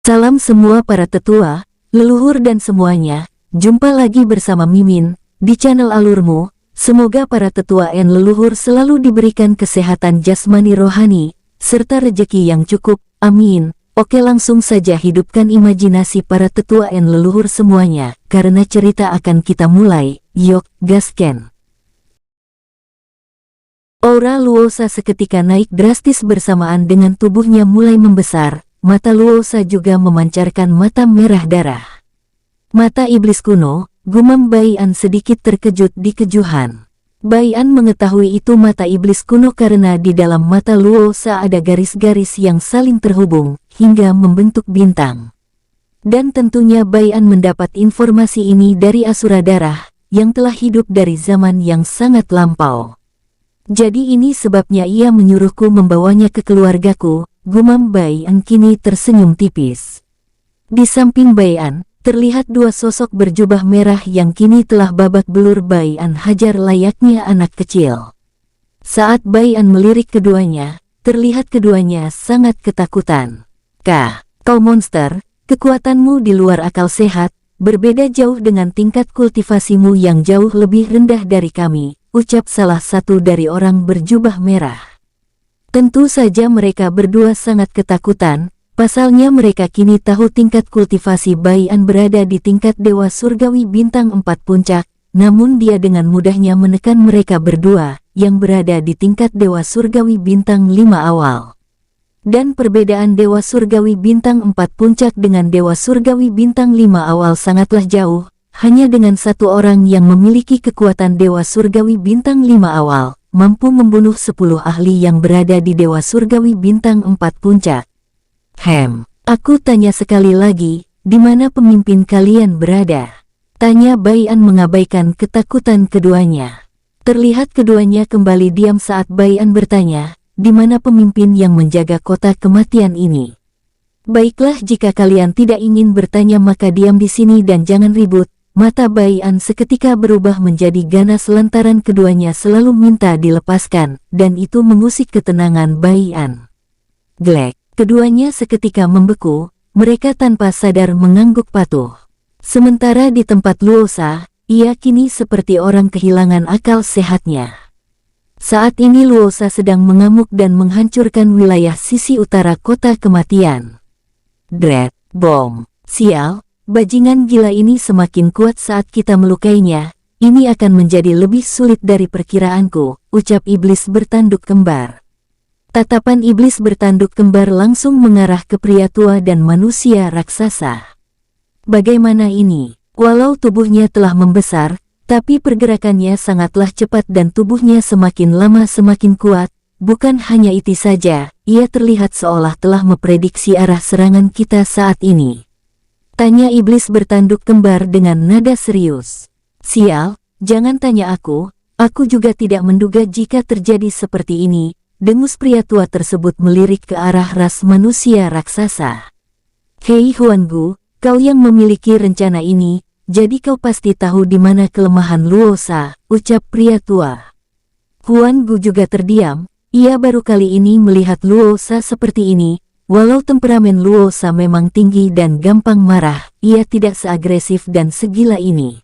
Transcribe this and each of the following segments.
Salam semua para tetua, leluhur dan semuanya, jumpa lagi bersama Mimin, di channel Alurmu. Semoga para tetua dan leluhur selalu diberikan kesehatan jasmani rohani, serta rejeki yang cukup, amin. Oke, langsung saja hidupkan imajinasi para tetua dan leluhur semuanya, karena cerita akan kita mulai, yuk, gasken. Aura Luosa seketika naik drastis bersamaan dengan tubuhnya mulai membesar. Mata Luosa juga memancarkan mata merah darah. Mata iblis kuno, gumam Baian sedikit terkejut di kejuhan. Baian mengetahui itu mata iblis kuno karena di dalam mata Luosa ada garis-garis yang saling terhubung, hingga membentuk bintang. Dan tentunya Baian mendapat informasi ini dari Asura Darah, yang telah hidup dari zaman yang sangat lampau. Jadi ini sebabnya ia menyuruhku membawanya ke keluargaku. Gumam Baian kini tersenyum tipis. Di samping Baian, terlihat dua sosok berjubah merah yang kini telah babak belur Baian hajar layaknya anak kecil. Saat Baian melirik keduanya, terlihat keduanya sangat ketakutan. Kau monster, kekuatanmu di luar akal sehat, berbeda jauh dengan tingkat kultivasimu yang jauh lebih rendah dari kami, ucap salah satu dari orang berjubah merah. Tentu saja mereka berdua sangat ketakutan, pasalnya mereka kini tahu tingkat kultivasi Baian berada di tingkat Dewa Surgawi Bintang 4 Puncak, namun dia dengan mudahnya menekan mereka berdua, yang berada di tingkat Dewa Surgawi Bintang 5 awal. Dan perbedaan Dewa Surgawi Bintang 4 Puncak dengan Dewa Surgawi Bintang 5 awal sangatlah jauh, hanya dengan satu orang yang memiliki kekuatan Dewa Surgawi Bintang 5 awal. Mampu membunuh 10 ahli yang berada di Dewa Surgawi Bintang 4 Puncak. Aku tanya sekali lagi, di mana pemimpin kalian berada? Tanya Baian mengabaikan ketakutan keduanya. Terlihat keduanya kembali diam saat Baian bertanya, di mana pemimpin yang menjaga kota kematian ini? Baiklah, jika kalian tidak ingin bertanya maka diam di sini dan jangan ribut. Mata Baian seketika berubah menjadi ganas lantaran keduanya selalu minta dilepaskan, dan itu mengusik ketenangan Baian. Glek, keduanya seketika membeku, mereka tanpa sadar mengangguk patuh. Sementara di tempat Luosa, ia kini seperti orang kehilangan akal sehatnya. Saat ini Luosa sedang mengamuk dan menghancurkan wilayah sisi utara kota kematian. Dread, bom, sial. Bajingan gila ini semakin kuat saat kita melukainya, ini akan menjadi lebih sulit dari perkiraanku, ucap iblis bertanduk kembar. Tatapan iblis bertanduk kembar langsung mengarah ke pria tua dan manusia raksasa. Bagaimana ini? Walau tubuhnya telah membesar, tapi pergerakannya sangatlah cepat dan tubuhnya semakin lama semakin kuat. Bukan hanya itu saja, ia terlihat seolah telah memprediksi arah serangan kita saat ini. Tanya iblis bertanduk kembar dengan nada serius. Sial, jangan tanya aku juga tidak menduga jika terjadi seperti ini, dengus pria tua tersebut melirik ke arah ras manusia raksasa. Hei Huanggu, kau yang memiliki rencana ini, jadi kau pasti tahu di mana kelemahan Luosa, ucap pria tua. Huanggu juga terdiam, ia baru kali ini melihat Luosa seperti ini. Walau temperamen Luosa memang tinggi dan gampang marah, ia tidak seagresif dan segila ini.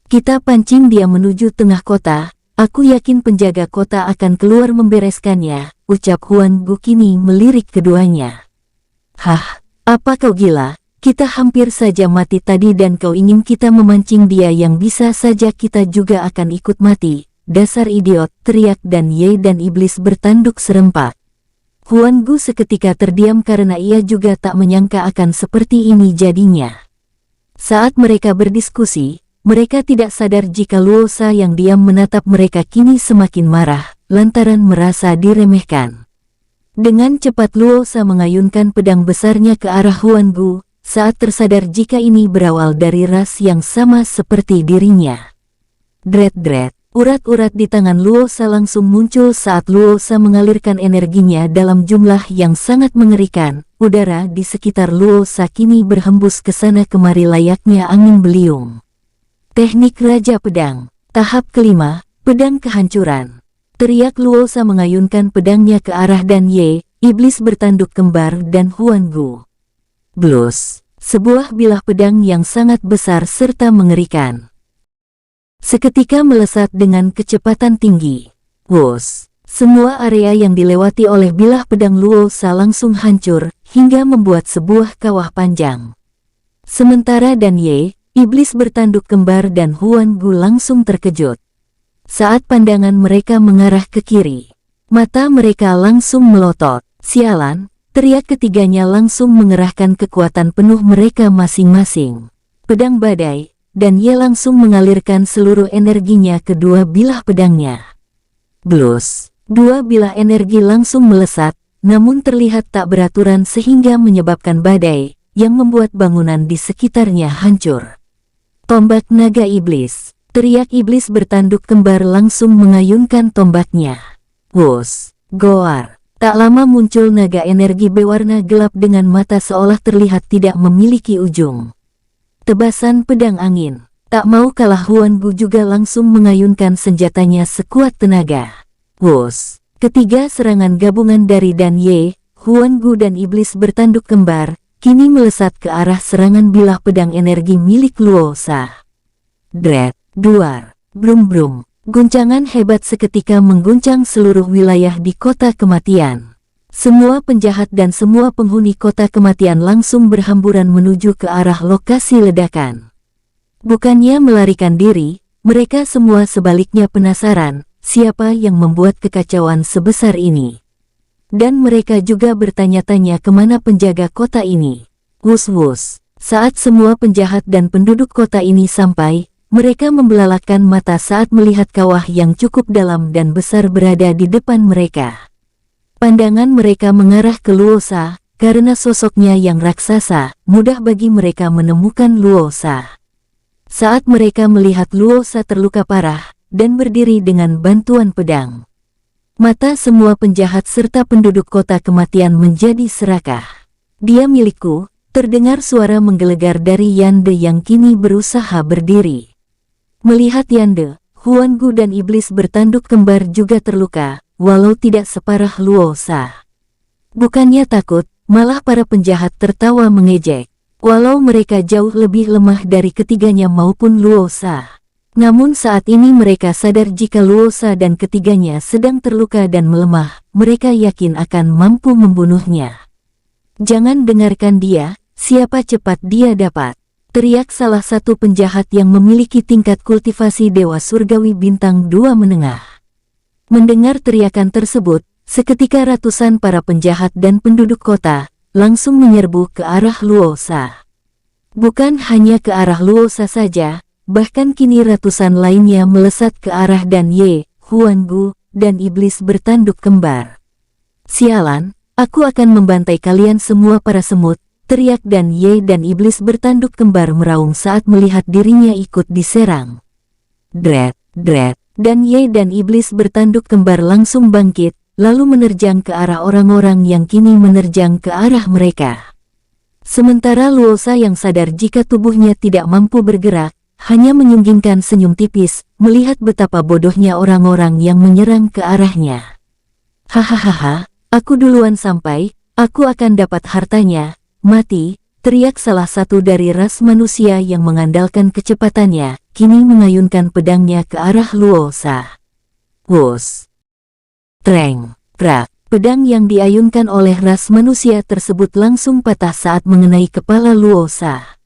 Kita pancing dia menuju tengah kota, aku yakin penjaga kota akan keluar membereskannya, ucap Huanggu kini melirik keduanya. Hah, apa kau gila? Kita hampir saja mati tadi dan kau ingin kita memancing dia yang bisa saja kita juga akan ikut mati. Dasar idiot, teriak dan Ye dan iblis bertanduk serempak. Huanggu seketika terdiam karena ia juga tak menyangka akan seperti ini jadinya. Saat mereka berdiskusi, mereka tidak sadar jika Luosa yang diam menatap mereka kini semakin marah, lantaran merasa diremehkan. Dengan cepat Luosa mengayunkan pedang besarnya ke arah Huanggu, saat tersadar jika ini berawal dari ras yang sama seperti dirinya. Dret-dret. Urat-urat di tangan Luosa langsung muncul saat Luosa mengalirkan energinya dalam jumlah yang sangat mengerikan. Udara di sekitar Luosa kini berhembus ke sana kemari layaknya angin beliung. Teknik Raja Pedang. Tahap kelima, Pedang Kehancuran. Teriak Luosa mengayunkan pedangnya ke arah Dan Ye, iblis bertanduk kembar dan Huanggu. Blus. Sebuah bilah pedang yang sangat besar serta mengerikan seketika melesat dengan kecepatan tinggi. Wus. Semua area yang dilewati oleh bilah pedang Luo Sha langsung hancur, hingga membuat sebuah kawah panjang. Sementara Dan Ye, iblis bertanduk kembar dan Huan Gu langsung terkejut. Saat pandangan mereka mengarah ke kiri, mata mereka langsung melotot. Sialan, teriak ketiganya langsung mengerahkan kekuatan penuh mereka masing-masing. Pedang badai, Dan Ye langsung mengalirkan seluruh energinya ke dua bilah pedangnya. Blus. Dua bilah energi langsung melesat, namun terlihat tak beraturan sehingga menyebabkan badai, yang membuat bangunan di sekitarnya hancur. Tombak naga iblis. Teriak iblis bertanduk kembar langsung mengayunkan tombaknya. Wus. Goar. Tak lama muncul naga energi berwarna gelap dengan mata seolah terlihat tidak memiliki ujung. Tebasan pedang angin. Tak mau kalah Huan Gu juga langsung mengayunkan senjatanya sekuat tenaga. Wus. Ketiga serangan gabungan dari Dan Ye, Huan Gu dan iblis bertanduk kembar, kini melesat ke arah serangan bilah pedang energi milik Luo Sha. Dret. Duar. Brum brum. Guncangan hebat seketika mengguncang seluruh wilayah di kota kematian. Semua penjahat dan semua penghuni kota kematian langsung berhamburan menuju ke arah lokasi ledakan. Bukannya melarikan diri, mereka semua sebaliknya penasaran, siapa yang membuat kekacauan sebesar ini. Dan mereka juga bertanya-tanya kemana penjaga kota ini. Wus-wus. Saat semua penjahat dan penduduk kota ini sampai, mereka membelalakkan mata saat melihat kawah yang cukup dalam dan besar berada di depan mereka. Pandangan mereka mengarah ke Luo Sha, karena sosoknya yang raksasa, mudah bagi mereka menemukan Luo Sha. Saat mereka melihat Luo Sha terluka parah, dan berdiri dengan bantuan pedang, mata semua penjahat serta penduduk kota kematian menjadi serakah. Dia milikku, terdengar suara menggelegar dari Yande yang kini berusaha berdiri. Melihat Yande, Huan Gu dan iblis bertanduk kembar juga terluka, walau tidak separah Luo Sha. Bukannya takut, malah para penjahat tertawa mengejek. Walau mereka jauh lebih lemah dari ketiganya maupun Luo Sha. Namun saat ini mereka sadar jika Luo Sha dan ketiganya sedang terluka dan melemah, mereka yakin akan mampu membunuhnya. Jangan dengarkan dia, siapa cepat dia dapat. Teriak salah satu penjahat yang memiliki tingkat kultivasi Dewa Surgawi bintang 2 menengah. Mendengar teriakan tersebut, seketika ratusan para penjahat dan penduduk kota langsung menyerbu ke arah Luo Sha. Bukan hanya ke arah Luo Sha saja, bahkan kini ratusan lainnya melesat ke arah Dan Ye, Huan Gu, dan iblis bertanduk kembar. Sialan, aku akan membantai kalian semua para semut, teriak Dan Ye dan iblis bertanduk kembar meraung saat melihat dirinya ikut diserang. Dret, dret, Dan Ye dan iblis bertanduk kembar langsung bangkit, lalu menerjang ke arah orang-orang yang kini menerjang ke arah mereka. Sementara Luo Sha yang sadar jika tubuhnya tidak mampu bergerak, hanya menyunggingkan senyum tipis, melihat betapa bodohnya orang-orang yang menyerang ke arahnya. Hahaha, aku duluan sampai, aku akan dapat hartanya, mati, teriak salah satu dari ras manusia yang mengandalkan kecepatannya, kini mengayunkan pedangnya ke arah Luo Sha. Wus. Treng, prak, pedang yang diayunkan oleh ras manusia tersebut langsung patah saat mengenai kepala Luo Sha.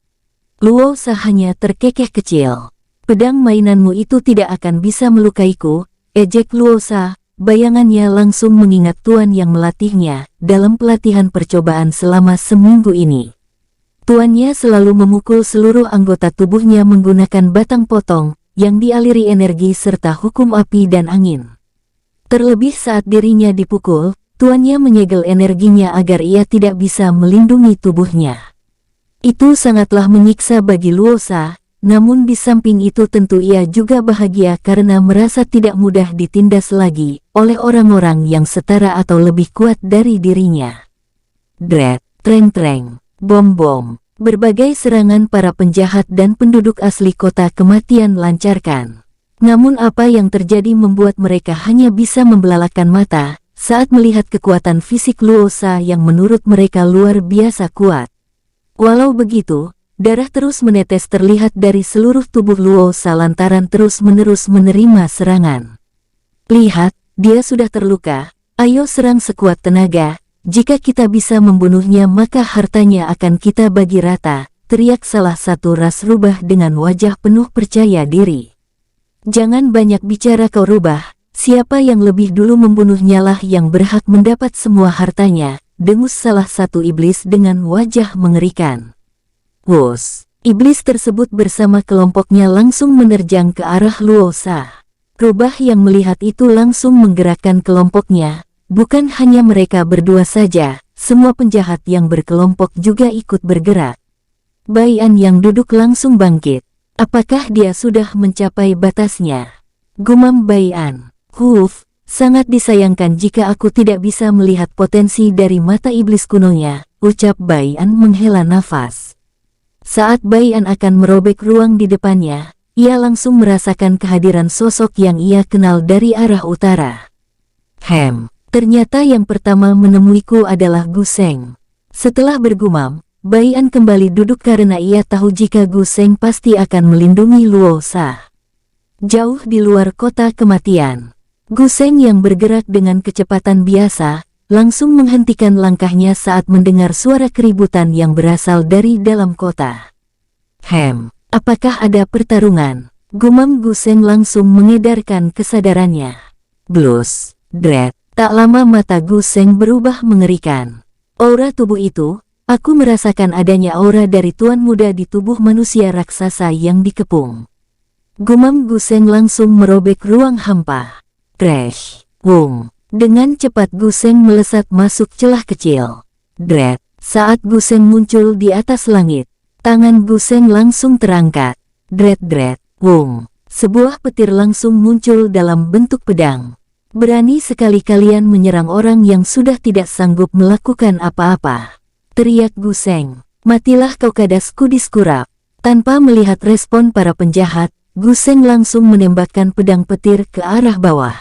Luo Sha hanya terkekeh kecil. Pedang mainanmu itu tidak akan bisa melukaiku, ejek Luo Sha. Bayangannya langsung mengingat tuan yang melatihnya dalam pelatihan percobaan selama seminggu ini. Tuannya selalu memukul seluruh anggota tubuhnya menggunakan batang potong yang dialiri energi serta hukum api dan angin. Terlebih saat dirinya dipukul, tuannya menyegel energinya agar ia tidak bisa melindungi tubuhnya. Itu sangatlah menyiksa bagi Luo Sha, namun di samping itu tentu ia juga bahagia karena merasa tidak mudah ditindas lagi oleh orang-orang yang setara atau lebih kuat dari dirinya. Dret, treng-treng, bom-bom, berbagai serangan para penjahat dan penduduk asli kota kematian lancarkan. Namun apa yang terjadi membuat mereka hanya bisa membelalakkan mata saat melihat kekuatan fisik Luo Sha yang menurut mereka luar biasa kuat. Walau begitu, darah terus menetes terlihat dari seluruh tubuh Luo Sha lantaran terus-menerus menerima serangan. Lihat, dia sudah terluka, ayo serang sekuat tenaga, jika kita bisa membunuhnya maka hartanya akan kita bagi rata, teriak salah satu ras rubah dengan wajah penuh percaya diri. Jangan banyak bicara kau rubah, siapa yang lebih dulu membunuhnya lah yang berhak mendapat semua hartanya, dengus salah satu iblis dengan wajah mengerikan. Wos, iblis tersebut bersama kelompoknya langsung menerjang ke arah Luo Sha. Rubah yang melihat itu langsung menggerakkan kelompoknya, bukan hanya mereka berdua saja, semua penjahat yang berkelompok juga ikut bergerak. Bai An yang duduk langsung bangkit. Apakah dia sudah mencapai batasnya? Gumam Bai An. Huf, sangat disayangkan jika aku tidak bisa melihat potensi dari mata iblis kunonya, ucap Bai An menghela nafas. Saat Bai An akan merobek ruang di depannya, ia langsung merasakan kehadiran sosok yang ia kenal dari arah utara. Ternyata yang pertama menemuiku adalah Gu Seng. Setelah bergumam, Bai An kembali duduk karena ia tahu jika Gu Seng pasti akan melindungi Luo Sha. Jauh di luar kota kematian, Gu Seng yang bergerak dengan kecepatan biasa, langsung menghentikan langkahnya saat mendengar suara keributan yang berasal dari dalam kota. Apakah ada pertarungan? Gumam Gu Seng langsung mengedarkan kesadarannya. Blus, Dret, tak lama mata Gu Seng berubah mengerikan. Aura tubuh itu, aku merasakan adanya aura dari Tuan Muda di tubuh manusia raksasa yang dikepung. Gumam Gu Seng langsung merobek ruang hampa. Crash, Wung. Dengan cepat Gu Seng melesat masuk celah kecil. Dret, saat Gu Seng muncul di atas langit, tangan Gu Seng langsung terangkat. Dret, Wung. Sebuah petir langsung muncul dalam bentuk pedang. Berani sekali kalian menyerang orang yang sudah tidak sanggup melakukan apa-apa. Teriak Gu Seng, matilah kau kadas kudis kurap. Tanpa melihat respon para penjahat, Gu Seng langsung menembakkan pedang petir ke arah bawah.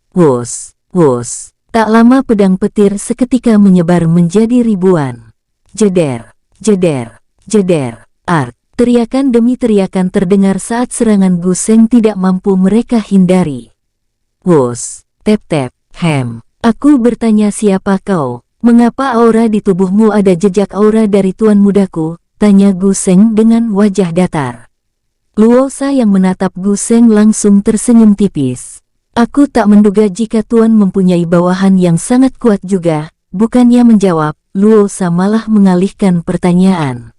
Wos, wos, tak lama pedang petir seketika menyebar menjadi ribuan. Jeder, jeder, jeder, ark. Teriakan demi teriakan terdengar saat serangan Gu Seng tidak mampu mereka hindari. Wos, tep-tep, aku bertanya siapa kau? Mengapa aura di tubuhmu ada jejak aura dari Tuan Mudaku? Tanya Gu Seng dengan wajah datar. Luo Sha yang menatap Gu Seng langsung tersenyum tipis. Aku tak menduga jika Tuan mempunyai bawahan yang sangat kuat juga. Bukannya menjawab, Luo Sha malah mengalihkan pertanyaan.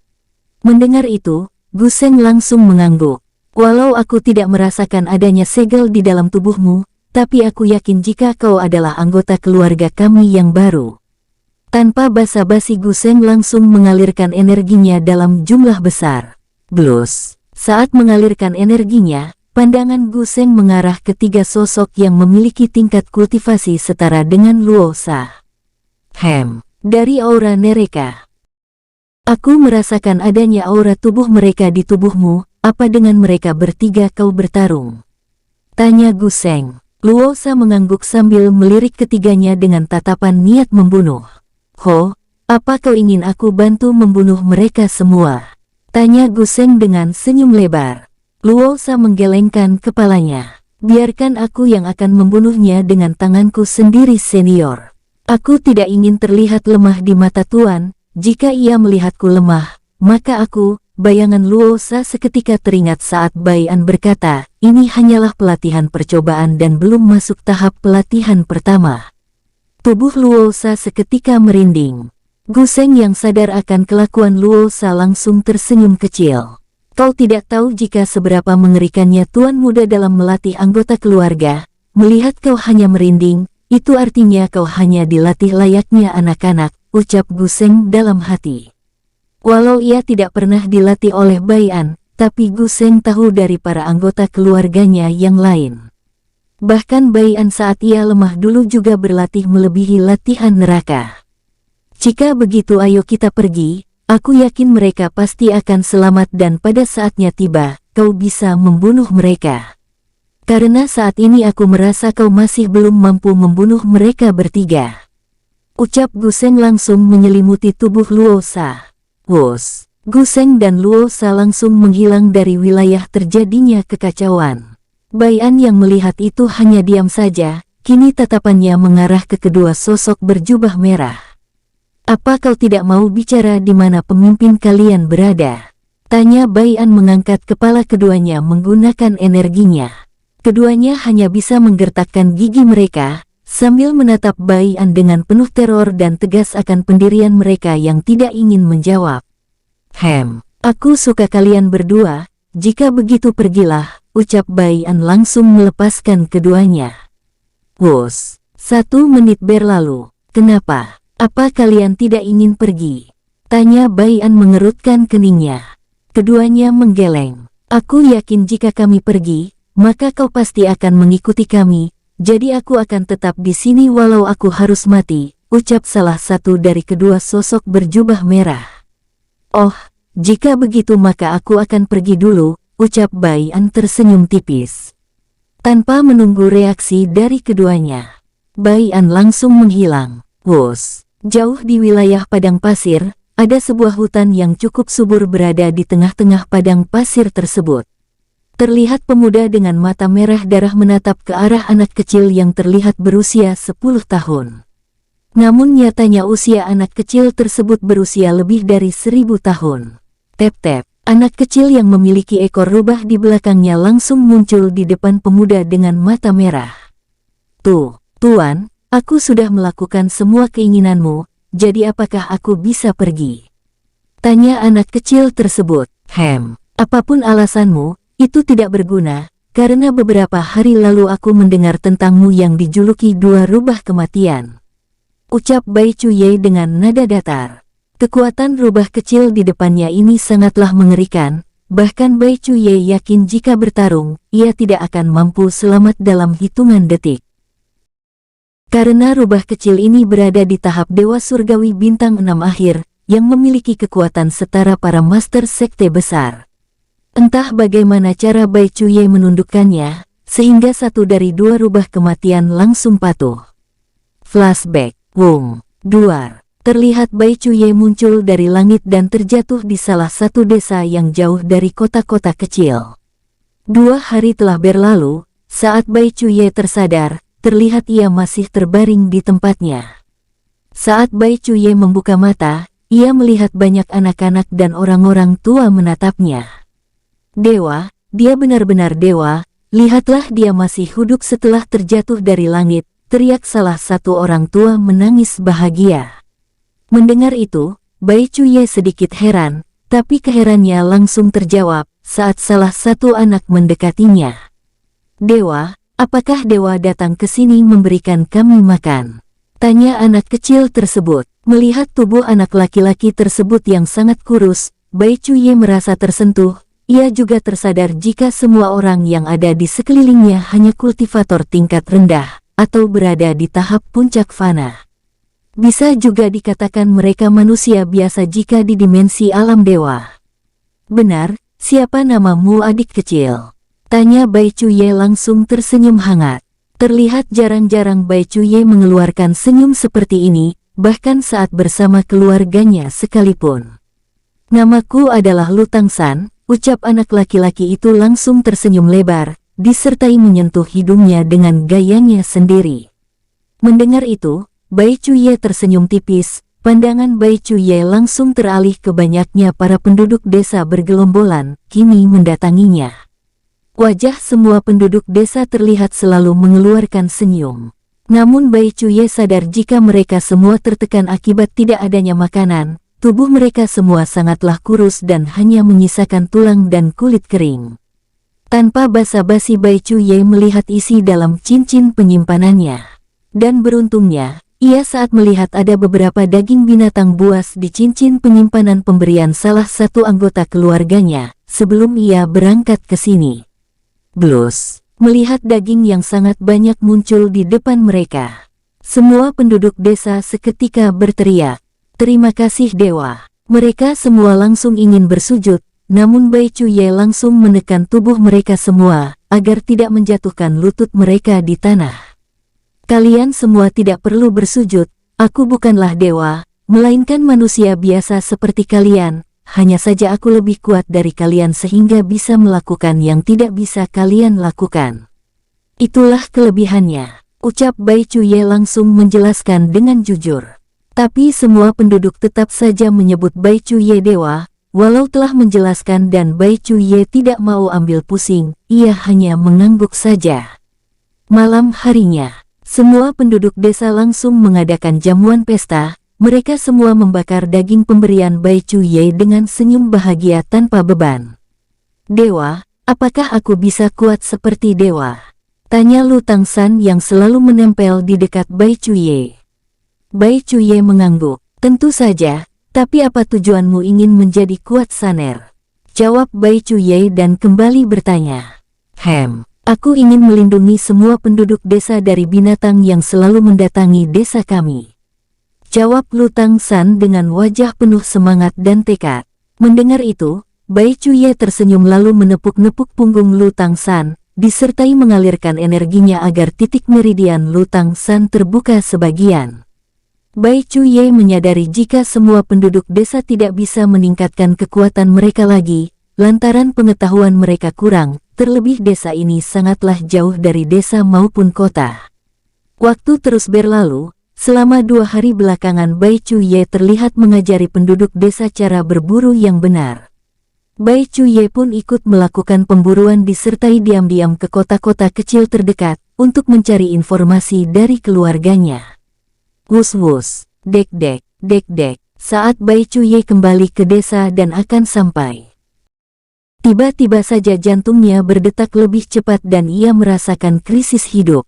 Mendengar itu, Gu Seng langsung mengangguk. Walau aku tidak merasakan adanya segel di dalam tubuhmu, tapi aku yakin jika kau adalah anggota keluarga kami yang baru. Tanpa basa-basi Gu Seng langsung mengalirkan energinya dalam jumlah besar. Blus. Saat mengalirkan energinya, pandangan Gu Seng mengarah ke tiga sosok yang memiliki tingkat kultivasi setara dengan Luo Sha. Dari aura mereka. Aku merasakan adanya aura tubuh mereka di tubuhmu, apa dengan mereka bertiga kau bertarung? Tanya Gu Seng. Luo Sha mengangguk sambil melirik ketiganya dengan tatapan niat membunuh. Ho, apa kau ingin aku bantu membunuh mereka semua? Tanya Gu Seng dengan senyum lebar. Luo Sha menggelengkan kepalanya. Biarkan aku yang akan membunuhnya dengan tanganku sendiri senior. Aku tidak ingin terlihat lemah di mata Tuan. Jika ia melihatku lemah, maka aku, bayangan Luo Sha seketika teringat saat Bai An berkata, ini hanyalah pelatihan percobaan dan belum masuk tahap pelatihan pertama. Tubuh Luo Sha seketika merinding. Gu Seng yang sadar akan kelakuan Luo Sha langsung tersenyum kecil. Kau tidak tahu jika seberapa mengerikannya Tuan Muda dalam melatih anggota keluarga. Melihat kau hanya merinding, itu artinya kau hanya dilatih layaknya anak-anak, ucap Gu Seng dalam hati. Walau ia tidak pernah dilatih oleh Bai An, tapi Gu Seng tahu dari para anggota keluarganya yang lain. Bahkan Bai An saat ia lemah dulu juga berlatih melebihi latihan neraka. Jika begitu ayo kita pergi, aku yakin mereka pasti akan selamat dan pada saatnya tiba, kau bisa membunuh mereka. Karena saat ini aku merasa kau masih belum mampu membunuh mereka bertiga. Ucap Gu Seng langsung menyelimuti tubuh Luo Sha. Wus, Guseng dan Luosa langsung menghilang dari wilayah terjadinya kekacauan. Bai An yang melihat itu hanya diam saja, kini tatapannya mengarah ke kedua sosok berjubah merah. Apa kau tidak mau bicara di mana pemimpin kalian berada? Tanya Bai An mengangkat kepala keduanya menggunakan energinya. Keduanya hanya bisa menggertakkan gigi mereka, sambil menatap Bai An dengan penuh teror dan tegas akan pendirian mereka yang tidak ingin menjawab. Aku suka kalian berdua, jika begitu pergilah, ucap Bai An langsung melepaskan keduanya. Wus, 1 menit berlalu, kenapa? Apa kalian tidak ingin pergi? Tanya Bai An mengerutkan keningnya. Keduanya menggeleng. Aku yakin jika kami pergi, maka kau pasti akan mengikuti kami, jadi aku akan tetap di sini walau aku harus mati, ucap salah satu dari kedua sosok berjubah merah. Oh, jika begitu maka aku akan pergi dulu, ucap Bai An tersenyum tipis. Tanpa menunggu reaksi dari keduanya, Bai An langsung menghilang. Wus, jauh di wilayah padang pasir, ada sebuah hutan yang cukup subur berada di tengah-tengah padang pasir tersebut. Terlihat pemuda dengan mata merah darah menatap ke arah anak kecil yang terlihat berusia 10 tahun. Namun nyatanya usia anak kecil tersebut berusia lebih dari 1000 tahun. Tep-tep, anak kecil yang memiliki ekor rubah di belakangnya langsung muncul di depan pemuda dengan mata merah. Tuan, aku sudah melakukan semua keinginanmu, jadi apakah aku bisa pergi? Tanya anak kecil tersebut. Apapun alasanmu, itu tidak berguna, karena beberapa hari lalu aku mendengar tentangmu yang dijuluki 2 rubah kematian. Ucap Bai Cuye dengan nada datar. Kekuatan rubah kecil di depannya ini sangatlah mengerikan, bahkan Bai Cuye yakin jika bertarung, ia tidak akan mampu selamat dalam hitungan detik. Karena rubah kecil ini berada di tahap Dewa Surgawi Bintang 6 akhir, yang memiliki kekuatan setara para master sekte besar. Entah bagaimana cara Bai Cuye menundukkannya, sehingga 1 dari 2 rubah kematian langsung patuh. Flashback. Duar. Terlihat Bai Cuye muncul dari langit dan terjatuh di salah satu desa yang jauh dari kota-kota kecil. 2 hari telah berlalu, saat Bai Cuye tersadar, terlihat ia masih terbaring di tempatnya. Saat Bai Cuye membuka mata, ia melihat banyak anak-anak dan orang-orang tua menatapnya. Dewa, dia benar-benar dewa, lihatlah dia masih hidup setelah terjatuh dari langit. Teriak salah satu orang tua menangis bahagia. Mendengar itu, Bai Cuye sedikit heran, tapi keherannya langsung terjawab saat salah satu anak mendekatinya. Dewa, apakah dewa datang ke sini memberikan kami makan? Tanya anak kecil tersebut. Melihat tubuh anak laki-laki tersebut yang sangat kurus, Bai Cuye merasa tersentuh. Ia juga tersadar jika semua orang yang ada di sekelilingnya hanya kultivator tingkat rendah, atau berada di tahap puncak fana. Bisa juga dikatakan mereka manusia biasa jika di dimensi alam dewa. Benar, siapa namamu adik kecil? Tanya Bai Cuye langsung tersenyum hangat. Terlihat jarang-jarang Bai Cuye mengeluarkan senyum seperti ini, bahkan saat bersama keluarganya sekalipun. Namaku adalah Lutang San, ucap anak laki-laki itu langsung tersenyum lebar, disertai menyentuh hidungnya dengan gayanya sendiri. Mendengar itu, Bai Cuye tersenyum tipis, pandangan Bai Cuye langsung teralih ke banyaknya para penduduk desa bergelombolan, kini mendatanginya. Wajah semua penduduk desa terlihat selalu mengeluarkan senyum. Namun Bai Cuye sadar jika mereka semua tertekan akibat tidak adanya makanan, tubuh mereka semua sangatlah kurus dan hanya menyisakan tulang dan kulit kering. Tanpa basa-basi Bai Cuye melihat isi dalam cincin penyimpanannya. Dan beruntungnya, ia saat melihat ada beberapa daging binatang buas di cincin penyimpanan pemberian salah satu anggota keluarganya, sebelum ia berangkat ke sini. Blus, melihat daging yang sangat banyak muncul di depan mereka. Semua penduduk desa seketika berteriak, "Terima kasih dewa." Mereka semua langsung ingin bersujud. Namun Bai Cuye langsung menekan tubuh mereka semua, agar tidak menjatuhkan lutut mereka di tanah. Kalian semua tidak perlu bersujud, aku bukanlah dewa, melainkan manusia biasa seperti kalian. Hanya saja aku lebih kuat dari kalian sehingga bisa melakukan yang tidak bisa kalian lakukan. Itulah kelebihannya, ucap Bai Chuye langsung menjelaskan dengan jujur. Tapi semua penduduk tetap saja menyebut Bai Chuye dewa, walau telah menjelaskan dan Bai Chuye tidak mau ambil pusing, ia hanya mengangguk saja. Malam harinya, semua penduduk desa langsung mengadakan jamuan pesta. Mereka semua membakar daging pemberian Bai Chuye dengan senyum bahagia tanpa beban. Dewa, apakah aku bisa kuat seperti dewa? Tanya Lu Tangshan yang selalu menempel di dekat Bai Chuye. Bai Chuye mengangguk. Tentu saja, tapi apa tujuanmu ingin menjadi kuat saner? Jawab Bai Chuye dan kembali bertanya. Aku ingin melindungi semua penduduk desa dari binatang yang selalu mendatangi desa kami. Jawab Lu Tangshan dengan wajah penuh semangat dan tekad. Mendengar itu, Bai Chuye tersenyum lalu menepuk-nepuk punggung Lu Tangshan, disertai mengalirkan energinya agar titik meridian Lu Tangshan terbuka sebagian. Bai Chuye menyadari jika semua penduduk desa tidak bisa meningkatkan kekuatan mereka lagi, lantaran pengetahuan mereka kurang, terlebih desa ini sangatlah jauh dari desa maupun kota. Waktu terus berlalu. Selama 2 hari belakangan Bai Chuye terlihat mengajari penduduk desa cara berburu yang benar. Bai Chuye pun ikut melakukan pemburuan disertai diam-diam ke kota-kota kecil terdekat untuk mencari informasi dari keluarganya. Wus-wus, dek-dek, dek-dek, saat Bai Chuye kembali ke desa dan akan sampai. Tiba-tiba saja jantungnya berdetak lebih cepat dan ia merasakan krisis hidup.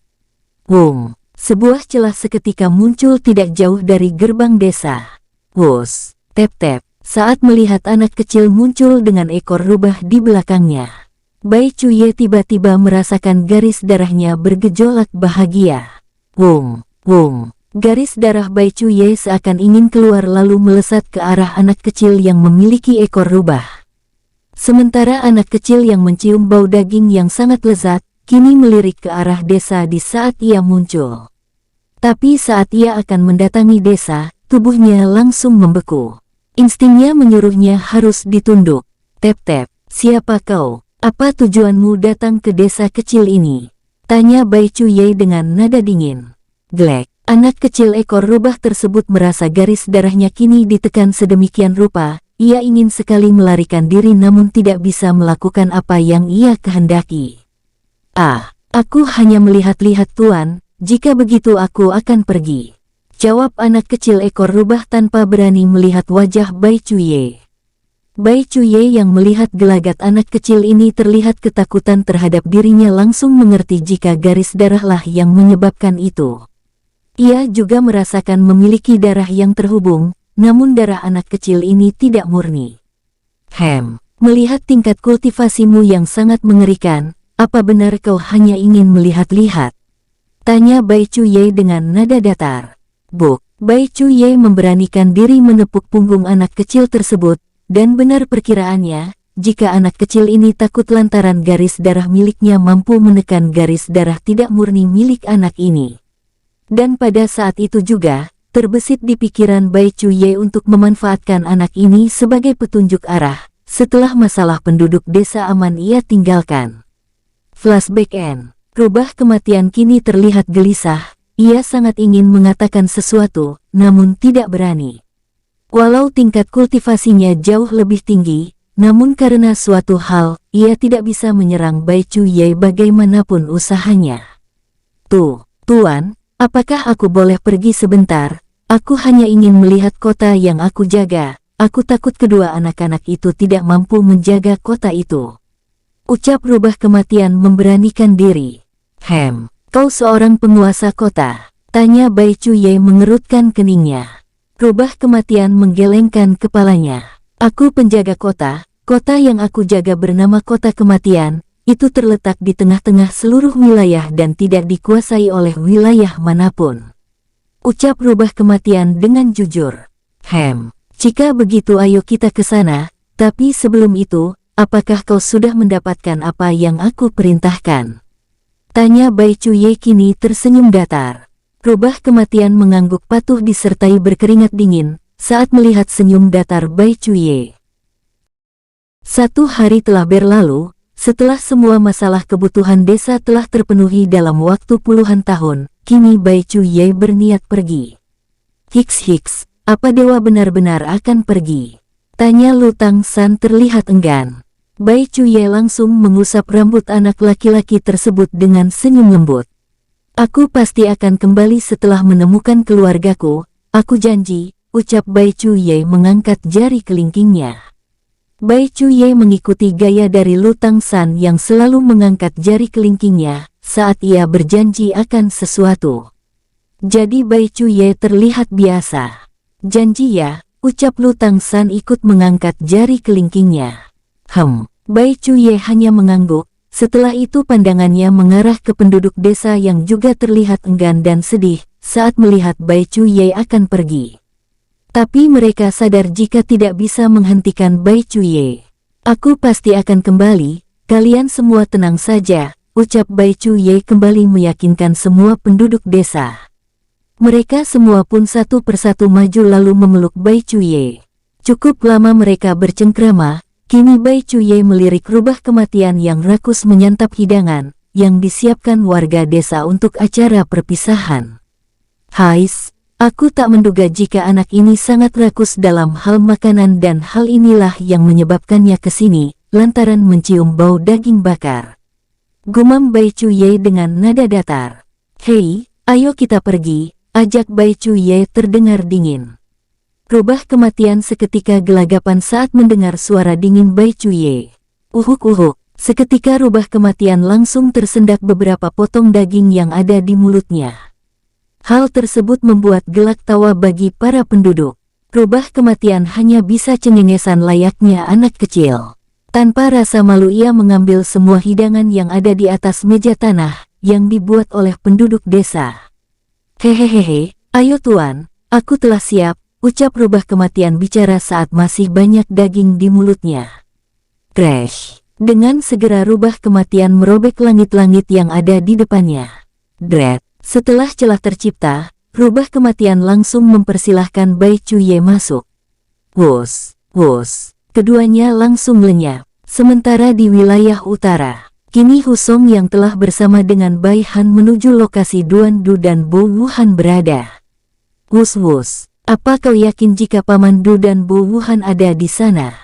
Wung. Sebuah celah seketika muncul tidak jauh dari gerbang desa. Wus, tep-tep, saat melihat anak kecil muncul dengan ekor rubah di belakangnya. Bai Chuye tiba-tiba merasakan garis darahnya bergejolak bahagia. Wung, wung, garis darah Bai Chuye seakan ingin keluar lalu melesat ke arah anak kecil yang memiliki ekor rubah. Sementara anak kecil yang mencium bau daging yang sangat lezat, kini melirik ke arah desa di saat ia muncul. Tapi saat ia akan mendatangi desa, tubuhnya langsung membeku. Instingnya menyuruhnya harus ditunduk. Tep-tep, siapa kau? Apa tujuanmu datang ke desa kecil ini? Tanya Bai Chuye dengan nada dingin. Glek, anak kecil ekor rubah tersebut merasa garis darahnya kini ditekan sedemikian rupa, ia ingin sekali melarikan diri namun tidak bisa melakukan apa yang ia kehendaki. Aku hanya melihat-lihat tuan. Jika begitu aku akan pergi. Jawab anak kecil ekor rubah tanpa berani melihat wajah Bai Chuye. Bai Chuye yang melihat gelagat anak kecil ini terlihat ketakutan terhadap dirinya langsung mengerti jika garis darahlah yang menyebabkan itu. Ia juga merasakan memiliki darah yang terhubung, namun darah anak kecil ini tidak murni. Melihat tingkat kultivasimu yang sangat mengerikan, apa benar kau hanya ingin melihat-lihat? Tanya Bai Chuye dengan nada datar. Buk, Bai Chuye memberanikan diri menepuk punggung anak kecil tersebut, dan benar perkiraannya, jika anak kecil ini takut lantaran garis darah miliknya mampu menekan garis darah tidak murni milik anak ini. Dan pada saat itu juga, terbesit di pikiran Bai Chuye untuk memanfaatkan anak ini sebagai petunjuk arah, setelah masalah penduduk desa aman ia tinggalkan. Flashback N. Rubah kematian kini terlihat gelisah, ia sangat ingin mengatakan sesuatu, namun tidak berani. Walau tingkat kultivasinya jauh lebih tinggi, namun karena suatu hal, ia tidak bisa menyerang Bai Chuye bagaimanapun usahanya. Tuan, apakah aku boleh pergi sebentar? Aku hanya ingin melihat kota yang aku jaga, aku takut kedua anak-anak itu tidak mampu menjaga kota itu. Ucap rubah kematian memberanikan diri. Kau seorang penguasa kota? Tanya Bai Chuye mengerutkan keningnya. Rubah kematian menggelengkan kepalanya. Aku penjaga kota, kota yang aku jaga bernama kota kematian, itu terletak di tengah-tengah seluruh wilayah dan tidak dikuasai oleh wilayah manapun. Ucap rubah kematian dengan jujur. Jika begitu ayo kita ke sana, tapi sebelum itu, apakah kau sudah mendapatkan apa yang aku perintahkan? Tanya Bai Chuye kini tersenyum datar. Rubah kematian mengangguk patuh disertai berkeringat dingin, saat melihat senyum datar Bai Chuye. 1 hari telah berlalu, setelah semua masalah kebutuhan desa telah terpenuhi dalam waktu puluhan tahun, kini Bai Chuye berniat pergi. Hiks, apa dewa benar-benar akan pergi? Tanya Lu Tang San terlihat enggan. Bai Chuye langsung mengusap rambut anak laki-laki tersebut dengan senyum lembut. Aku pasti akan kembali setelah menemukan keluargaku, aku janji, ucap Bai Chuye mengangkat jari kelingkingnya. Bai Chuye mengikuti gaya dari Lu Tang San yang selalu mengangkat jari kelingkingnya saat ia berjanji akan sesuatu. Jadi Bai Chuye terlihat biasa. Janji ya, ucap Lu Tang San ikut mengangkat jari kelingkingnya. Bai Chuye hanya mengangguk, setelah itu pandangannya mengarah ke penduduk desa yang juga terlihat enggan dan sedih saat melihat Bai Chuye akan pergi. Tapi mereka sadar jika tidak bisa menghentikan Bai Chuye. Aku pasti akan kembali, kalian semua tenang saja, ucap Bai Chuye kembali meyakinkan semua penduduk desa. Mereka semua pun satu persatu maju lalu memeluk Bai Chuye. Cukup lama mereka bercengkrama. Kini Bai Chuye melirik rubah kematian yang rakus menyantap hidangan yang disiapkan warga desa untuk acara perpisahan. Hais, aku tak menduga jika anak ini sangat rakus dalam hal makanan dan hal inilah yang menyebabkannya ke sini, lantaran mencium bau daging bakar. Gumam Bai Chuye dengan nada datar. Hei, ayo kita pergi, ajak Bai Chuye terdengar dingin. Rubah kematian seketika gelagapan saat mendengar suara dingin Bai Chuye. Uhuk, seketika rubah kematian langsung tersendak beberapa potong daging yang ada di mulutnya. Hal tersebut membuat gelak tawa bagi para penduduk. Rubah kematian hanya bisa cengengesan layaknya anak kecil. Tanpa rasa malu ia mengambil semua hidangan yang ada di atas meja tanah yang dibuat oleh penduduk desa. Hehehe, ayo tuan, aku telah siap. Ucap rubah kematian bicara saat masih banyak daging di mulutnya. Crash! Dengan segera rubah kematian merobek langit-langit yang ada di depannya. Dread! Setelah celah tercipta, rubah kematian langsung mempersilahkan Bai Chuye masuk. Wus! Keduanya langsung lenyap. Sementara di wilayah utara, kini Husong yang telah bersama dengan Bai Han menuju lokasi Duan Du dan Bo Wuhan berada. Wus! Apa kau yakin jika Paman Du dan Bo Wuhan ada di sana?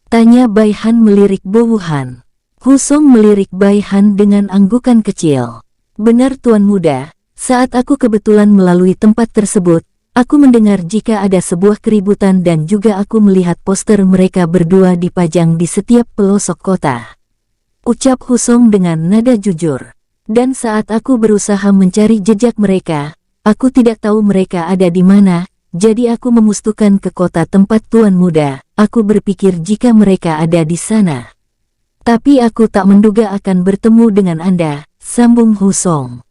Tanya Bai Han melirik Bo Wuhan. Husong melirik Bai Han dengan anggukan kecil. Benar tuan muda, saat aku kebetulan melalui tempat tersebut, aku mendengar jika ada sebuah keributan dan juga aku melihat poster mereka berdua dipajang di setiap pelosok kota. Ucap Husong dengan nada jujur. Dan saat aku berusaha mencari jejak mereka, aku tidak tahu mereka ada di mana. Jadi aku memustukan ke kota tempat tuan muda, aku berpikir jika mereka ada di sana. Tapi aku tak menduga akan bertemu dengan Anda, sambung Husong.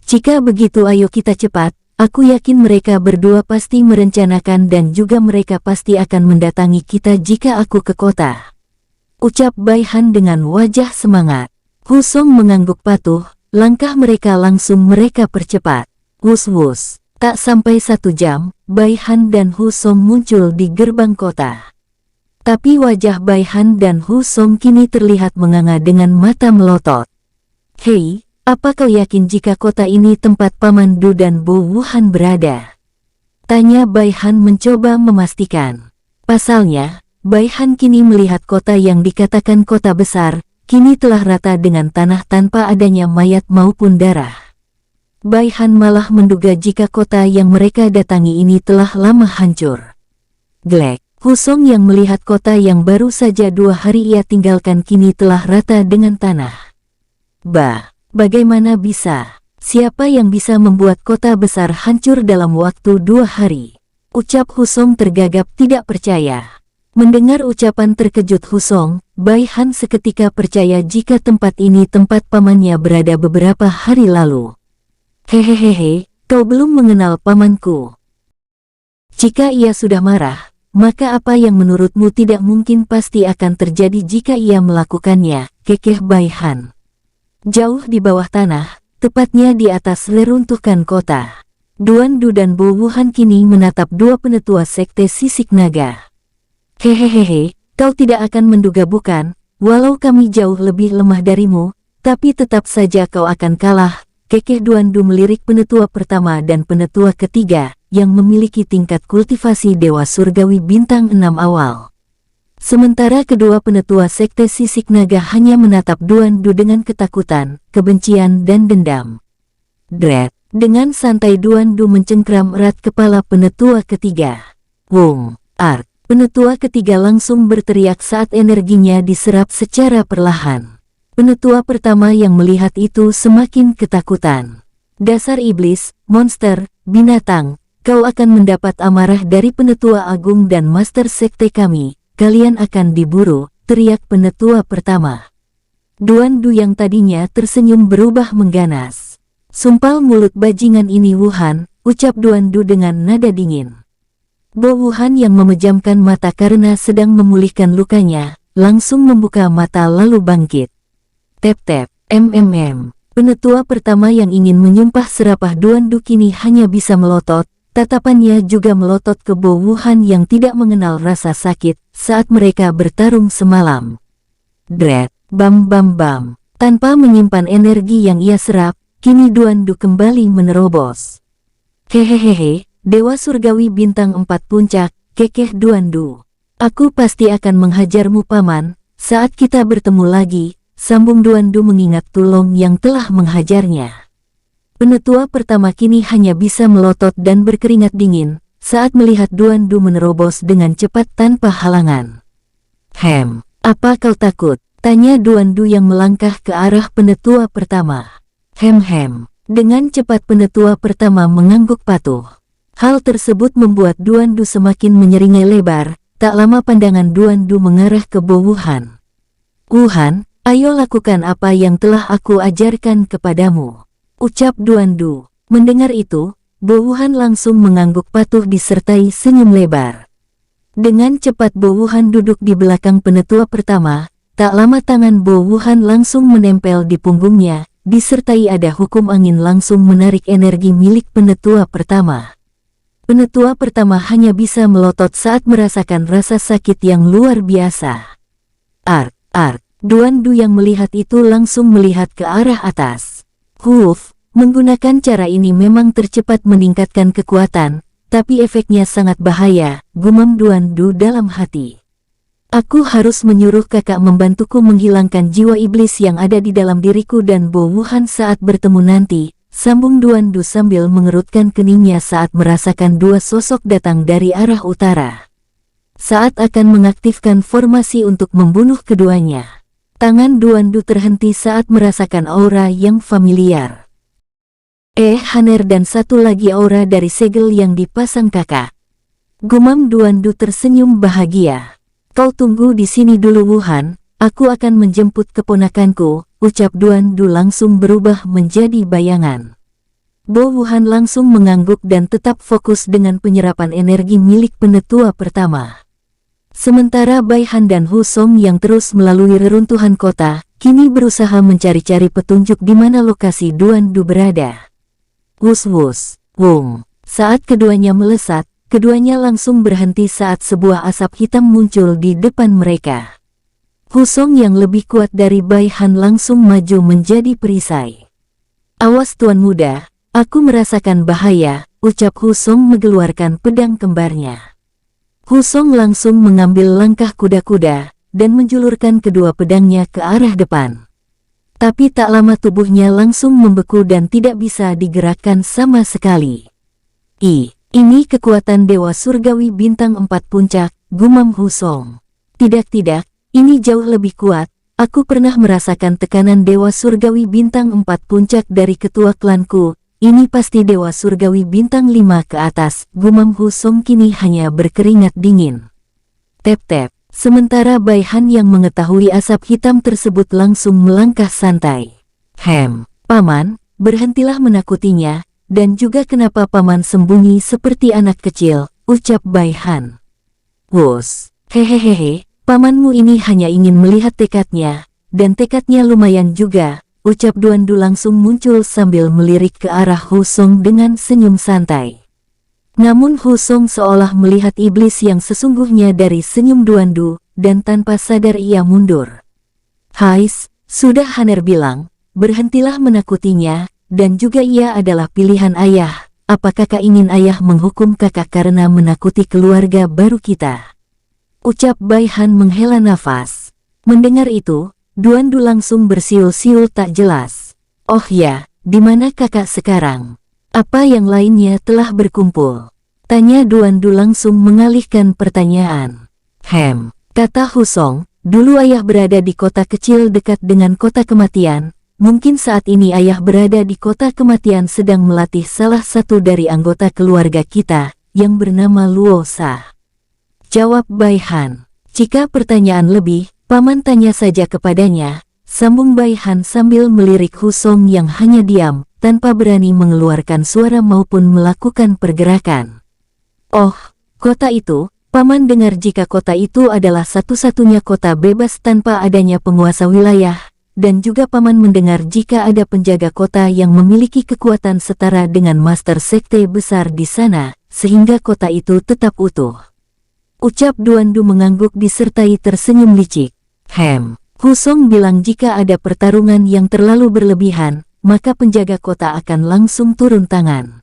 Jika begitu ayo kita cepat, aku yakin mereka berdua pasti merencanakan dan juga mereka pasti akan mendatangi kita jika aku ke kota. Ucap Bai Han dengan wajah semangat. Husong mengangguk patuh, langkah mereka langsung mereka percepat. Wus. Tak sampai 1 jam, Bai Han dan Husong muncul di gerbang kota. Tapi wajah Bai Han dan Husong kini terlihat menganga dengan mata melotot. Hei, apa kau yakin jika kota ini tempat Paman Du dan Bo Wuhan berada? Tanya Bai Han mencoba memastikan. Pasalnya, Bai Han kini melihat kota yang dikatakan kota besar, kini telah rata dengan tanah tanpa adanya mayat maupun darah. Bai Han malah menduga jika kota yang mereka datangi ini telah lama hancur. Glek, Husong yang melihat kota yang baru saja 2 hari ia tinggalkan kini telah rata dengan tanah. Bagaimana bisa? Siapa yang bisa membuat kota besar hancur dalam waktu 2 hari? Ucap Husong tergagap tidak percaya. Mendengar ucapan terkejut Husong, Bai Han seketika percaya jika tempat ini tempat pamannya berada beberapa hari lalu. Hehehe, kau belum mengenal pamanku. Jika ia sudah marah, maka apa yang menurutmu tidak mungkin pasti akan terjadi jika ia melakukannya, kekeh Bai Han. Jauh di bawah tanah, tepatnya di atas reruntuhan kota. Duan Du dan Bo Wuhan kini menatap dua penetua sekte sisik naga. Hehehehe, kau tidak akan menduga bukan, walau kami jauh lebih lemah darimu, tapi tetap saja kau akan kalah, kekeh Duan Du melirik penetua pertama dan penetua ketiga, yang memiliki tingkat kultivasi Dewa Surgawi bintang 6 awal. Sementara kedua penetua sekte sisik naga hanya menatap Duan Du dengan ketakutan, kebencian dan dendam. Dret, dengan santai Duan Du mencengkram erat kepala penetua ketiga. Wong, Art, penetua ketiga langsung berteriak saat energinya diserap secara perlahan. Penetua pertama yang melihat itu semakin ketakutan. Dasar iblis, monster, binatang, kau akan mendapat amarah dari penetua agung dan master sekte kami. Kalian akan diburu, teriak penetua pertama. Duan Du yang tadinya tersenyum berubah mengganas. Sumpal mulut bajingan ini Wuhan, ucap Duan Du dengan nada dingin. Bo Wuhan yang memejamkan mata karena sedang memulihkan lukanya, langsung membuka mata lalu bangkit. Tep-tep, penetua pertama yang ingin menyumpah serapah Duan Du kini hanya bisa melotot. Tatapannya juga melotot ke Bo Wuhan yang tidak mengenal rasa sakit saat mereka bertarung semalam. Dret, bam bam bam. Tanpa menyimpan energi yang ia serap, kini Duan Du kembali menerobos. Hehehehe, Dewa Surgawi bintang 4 puncak, kekeh Duan Du. Aku pasti akan menghajarmu paman, saat kita bertemu lagi, sambung Duan Du mengingat Tulong yang telah menghajarnya. Penetua pertama kini hanya bisa melotot dan berkeringat dingin saat melihat Duan Du menerobos dengan cepat tanpa halangan. Apa kau takut? Tanya Duan Du yang melangkah ke arah penetua pertama. Dengan cepat penetua pertama mengangguk patuh. Hal tersebut membuat Duan Du semakin menyeringai lebar, tak lama pandangan Duan Du mengarah ke Bo Wuhan. Wuhan, ayo lakukan apa yang telah aku ajarkan kepadamu. Ucap Duan Du. Mendengar itu, Bo Wuhan langsung mengangguk patuh disertai senyum lebar. Dengan cepat Bo Wuhan duduk di belakang penetua pertama, tak lama tangan Bo Wuhan langsung menempel di punggungnya, disertai ada hukum angin langsung menarik energi milik penetua pertama. Penetua pertama hanya bisa melotot saat merasakan rasa sakit yang luar biasa. Duan Du yang melihat itu langsung melihat ke arah atas. Menggunakan cara ini memang tercepat meningkatkan kekuatan, tapi efeknya sangat bahaya, gumam Duan Du dalam hati. Aku harus menyuruh kakak membantuku menghilangkan jiwa iblis yang ada di dalam diriku dan Bo Wuhan saat bertemu nanti, sambung Duan Du sambil mengerutkan keningnya saat merasakan dua sosok datang dari arah utara. Saat akan mengaktifkan formasi untuk membunuh keduanya. Tangan Duan Du terhenti saat merasakan aura yang familiar. Haner dan satu lagi aura dari segel yang dipasang kakak. Gumam Duan Du tersenyum bahagia. Kau tunggu di sini dulu Wuhan, aku akan menjemput keponakanku, ucap Duan Du langsung berubah menjadi bayangan. Bo Wuhan langsung mengangguk dan tetap fokus dengan penyerapan energi milik penetua pertama. Sementara Bai Han dan Hu Song yang terus melalui reruntuhan kota, kini berusaha mencari-cari petunjuk di mana lokasi Duan Du berada. Wung. Saat keduanya melesat, keduanya langsung berhenti saat sebuah asap hitam muncul di depan mereka. Hu Song yang lebih kuat dari Bai Han langsung maju menjadi perisai. Awas tuan muda, aku merasakan bahaya, ucap Hu Song mengeluarkan pedang kembarnya. Hu Song langsung mengambil langkah kuda-kuda, dan menjulurkan kedua pedangnya ke arah depan. Tapi tak lama tubuhnya langsung membeku dan tidak bisa digerakkan sama sekali. Ini kekuatan Dewa Surgawi bintang 4 puncak, gumam Hu Song. Tidak, ini jauh lebih kuat, aku pernah merasakan tekanan Dewa Surgawi bintang 4 puncak dari ketua klanku. Ini pasti Dewa Surgawi bintang 5 ke atas, gumam Hu Song kini hanya berkeringat dingin. Tep-tep, sementara Bai Han yang mengetahui asap hitam tersebut langsung melangkah santai. Paman, berhentilah menakutinya, dan juga kenapa paman sembunyi seperti anak kecil, ucap Bai Han. Hehehe, pamanmu ini hanya ingin melihat tekadnya, dan tekadnya lumayan juga, ucap Duandu langsung muncul sambil melirik ke arah Hu Song dengan senyum santai. Namun Hu Song seolah melihat iblis yang sesungguhnya dari senyum Duandu, dan tanpa sadar ia mundur. "Hais, sudah Haner bilang, berhentilah menakutinya, dan juga ia adalah pilihan ayah. Apa kakak ingin ayah menghukum kakak karena menakuti keluarga baru kita?" Ucap Bai Han menghela nafas. Mendengar itu, Duandu langsung bersiul-siul tak jelas. "Oh ya, di mana kakak sekarang? Apa yang lainnya telah berkumpul?" tanya Duandu langsung mengalihkan pertanyaan. Kata Hu Song, "Dulu ayah berada di kota kecil dekat dengan kota kematian. Mungkin saat ini ayah berada di kota kematian sedang melatih salah satu dari anggota keluarga kita, yang bernama Luo Sa." Jawab Bai Han. "Jika pertanyaan lebih, paman tanya saja kepadanya," sambung Bai Han sambil melirik Hu Song yang hanya diam, tanpa berani mengeluarkan suara maupun melakukan pergerakan. "Oh, kota itu, paman dengar jika kota itu adalah satu-satunya kota bebas tanpa adanya penguasa wilayah. Dan juga paman mendengar jika ada penjaga kota yang memiliki kekuatan setara dengan master sekte besar di sana, sehingga kota itu tetap utuh." Ucap Duandu mengangguk disertai tersenyum licik. Hu Song bilang jika ada pertarungan yang terlalu berlebihan, maka penjaga kota akan langsung turun tangan.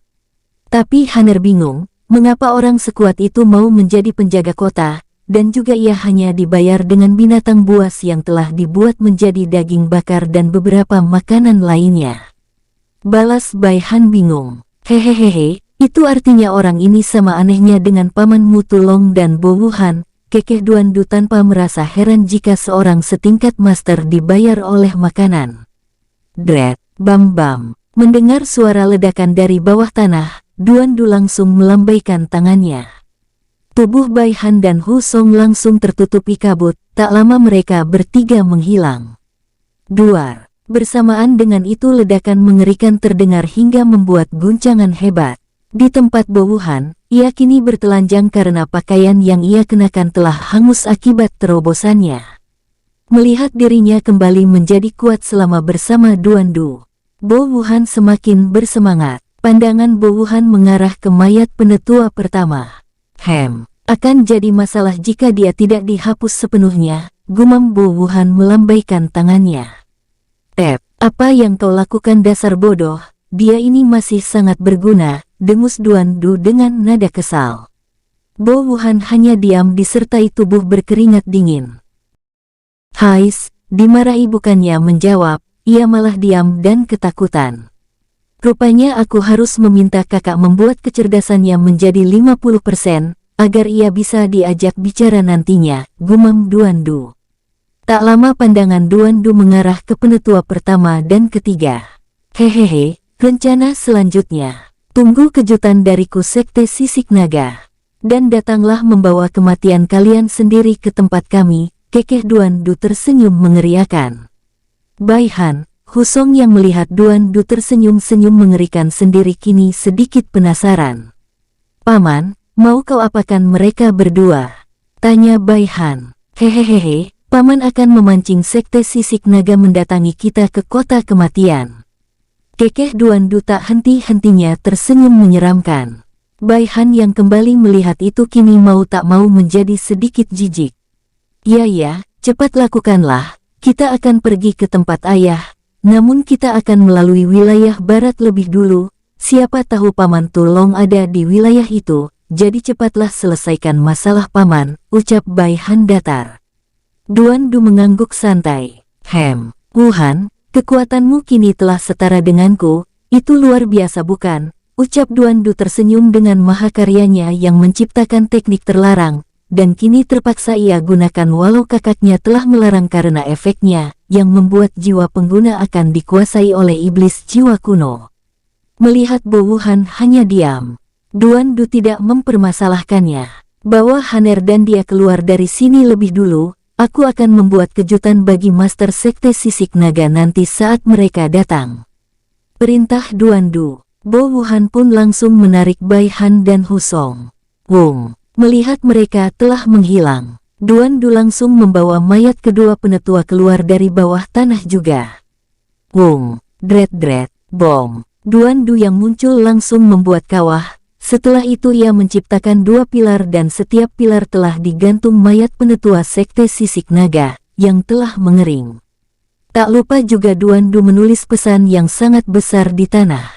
Tapi Haner bingung, mengapa orang sekuat itu mau menjadi penjaga kota, dan juga ia hanya dibayar dengan binatang buas yang telah dibuat menjadi daging bakar dan beberapa makanan lainnya. Balas Bai Han bingung. "Hehehehe, itu artinya orang ini sama anehnya dengan paman Mutulong dan Bo Wuhan," kekeh Duandu tanpa merasa heran jika seorang setingkat master dibayar oleh makanan. Dret, bam bam. Mendengar suara ledakan dari bawah tanah, Duandu langsung melambaikan tangannya. Tubuh Bai Han dan Hu Song langsung tertutupi kabut, tak lama mereka bertiga menghilang. Duar. Bersamaan dengan itu ledakan mengerikan terdengar hingga membuat guncangan hebat. Di tempat Bo Wuhan, ia kini bertelanjang karena pakaian yang ia kenakan telah hangus akibat terobosannya. Melihat dirinya kembali menjadi kuat selama bersama Duandu, Bo Wuhan semakin bersemangat. Pandangan Bo Wuhan mengarah ke mayat penetua pertama. Akan jadi masalah jika dia tidak dihapus sepenuhnya, gumam Bo Wuhan melambaikan tangannya. Apa yang kau lakukan dasar bodoh, dia ini masih sangat berguna, dengus Duandu dengan nada kesal. Bo Wuhan hanya diam disertai tubuh berkeringat dingin. "Hais," dimarahi bukannya menjawab, ia malah diam dan ketakutan. "Rupanya aku harus meminta kakak membuat kecerdasannya menjadi 50%, agar ia bisa diajak bicara nantinya," gumam Duandu. Tak lama pandangan Duandu mengarah ke penetua pertama dan ketiga. "Hehehe, rencana selanjutnya. Tunggu kejutan dariku sekte sisik naga. Dan datanglah membawa kematian kalian sendiri ke tempat kami," kekeh Duandu tersenyum mengeriakan. Bai Han, Hu Song yang melihat Duandu tersenyum-senyum mengerikan sendiri kini sedikit penasaran. "Paman, mau kau apakan mereka berdua?" tanya Bai Han. "Hehehehe, paman akan memancing sekte sisik naga mendatangi kita ke kota kematian." Kekeh Duandu tak henti-hentinya tersenyum menyeramkan. Bai Han yang kembali melihat itu kini mau tak mau menjadi sedikit jijik. Ya, cepat lakukanlah, kita akan pergi ke tempat ayah, namun kita akan melalui wilayah barat lebih dulu, siapa tahu paman Tulong ada di wilayah itu. Jadi cepatlah selesaikan masalah paman, ucap Bai Han datar. Duandu mengangguk santai. Wuhan, kekuatanmu kini telah setara denganku, itu luar biasa bukan? Ucap Duandu tersenyum dengan mahakaryanya yang menciptakan teknik terlarang, dan kini terpaksa ia gunakan walau kakaknya telah melarang karena efeknya, yang membuat jiwa pengguna akan dikuasai oleh iblis jiwa kuno. Melihat Bo Wuhan hanya diam, Duandu tidak mempermasalahkannya. "Bawa Haner dan dia keluar dari sini lebih dulu, aku akan membuat kejutan bagi Master Sekte Sisik Naga nanti saat mereka datang," perintah Duandu. Bo Wuhan pun langsung menarik Bai Han dan Hu Song. Melihat mereka telah menghilang, Duandu langsung membawa mayat kedua penetua keluar dari bawah tanah juga. Wung, dret, bom. Duan Du yang muncul langsung membuat kawah. Setelah itu ia menciptakan dua pilar dan setiap pilar telah digantung mayat penetua sekte sisik naga yang telah mengering. Tak lupa juga Duan Du menulis pesan yang sangat besar di tanah.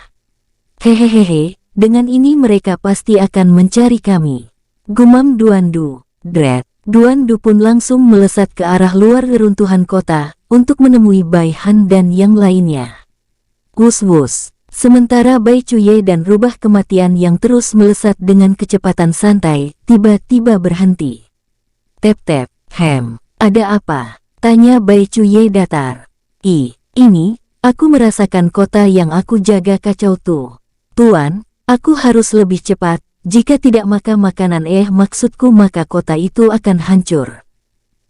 Hehehehe, dengan ini mereka pasti akan mencari kami. Gumam Duan Du. Dret. Duan Du pun langsung melesat ke arah luar reruntuhan kota untuk menemui Bai Han dan yang lainnya. Wus. Sementara Bai Cuye dan rubah kematian yang terus melesat dengan kecepatan santai, tiba-tiba berhenti. Tep, ada apa? Tanya Bai Cuye datar. Ini, aku merasakan kota yang aku jaga kacau tuh. Tuan, aku harus lebih cepat, jika tidak maka makanan maksudku maka kota itu akan hancur.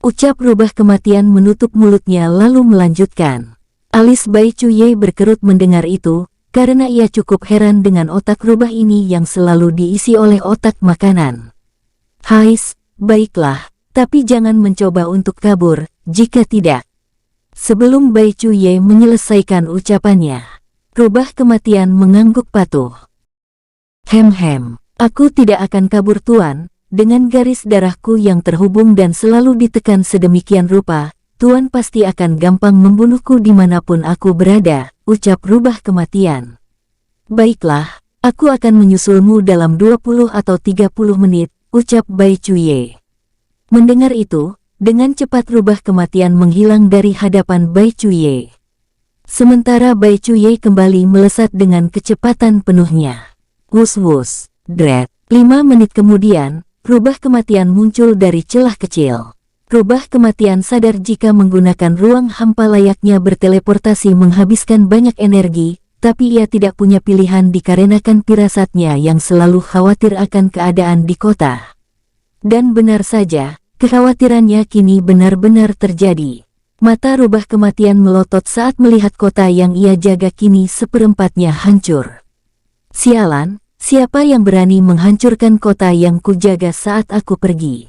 Ucap rubah kematian menutup mulutnya lalu melanjutkan. Alis Bai Cuye berkerut mendengar itu, karena ia cukup heran dengan otak rubah ini yang selalu diisi oleh otak makanan. Hais, baiklah, tapi jangan mencoba untuk kabur, jika tidak. Sebelum Bai Cuye menyelesaikan ucapannya, rubah kematian mengangguk patuh. Aku tidak akan kabur tuan, dengan garis darahku yang terhubung dan selalu ditekan sedemikian rupa, tuan pasti akan gampang membunuhku dimanapun aku berada, ucap rubah kematian. Baiklah, aku akan menyusulmu dalam 20 atau 30 menit, ucap Bai Cuye. Mendengar itu, dengan cepat rubah kematian menghilang dari hadapan Bai Cuye. Sementara Bai Cuye kembali melesat dengan kecepatan penuhnya. Wus, dret. 5 menit kemudian, rubah kematian muncul dari celah kecil. Rubah kematian sadar jika menggunakan ruang hampa layaknya berteleportasi menghabiskan banyak energi, tapi ia tidak punya pilihan dikarenakan firasatnya yang selalu khawatir akan keadaan di kota. Dan benar saja, kekhawatirannya kini benar-benar terjadi. Mata rubah kematian melotot saat melihat kota yang ia jaga kini seperempatnya hancur. Sialan, siapa yang berani menghancurkan kota yang kujaga saat aku pergi?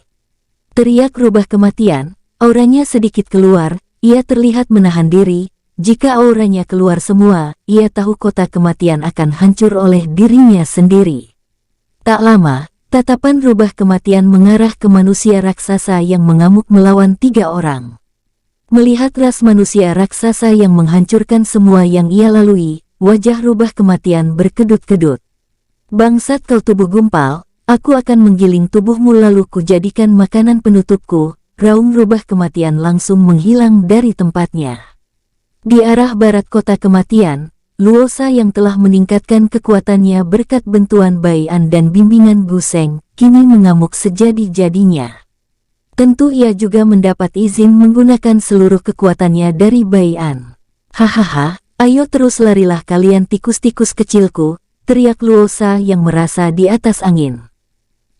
Teriak rubah kematian, auranya sedikit keluar, ia terlihat menahan diri, jika auranya keluar semua, ia tahu kota kematian akan hancur oleh dirinya sendiri. Tak lama, tatapan rubah kematian mengarah ke manusia raksasa yang mengamuk melawan 3 orang. Melihat ras manusia raksasa yang menghancurkan semua yang ia lalui, wajah rubah kematian berkedut-kedut. Bangsat kau tubuh gumpal, aku akan menggiling tubuhmu lalu kujadikan makanan penutupku, raung rubah kematian langsung menghilang dari tempatnya. Di arah barat kota kematian, Luosa yang telah meningkatkan kekuatannya berkat bantuan Bai An dan bimbingan Gu Seng, kini mengamuk sejadi-jadinya. Tentu ia juga mendapat izin menggunakan seluruh kekuatannya dari Bai An. Hahaha, ayo terus larilah kalian tikus-tikus kecilku, teriak Luosa yang merasa di atas angin.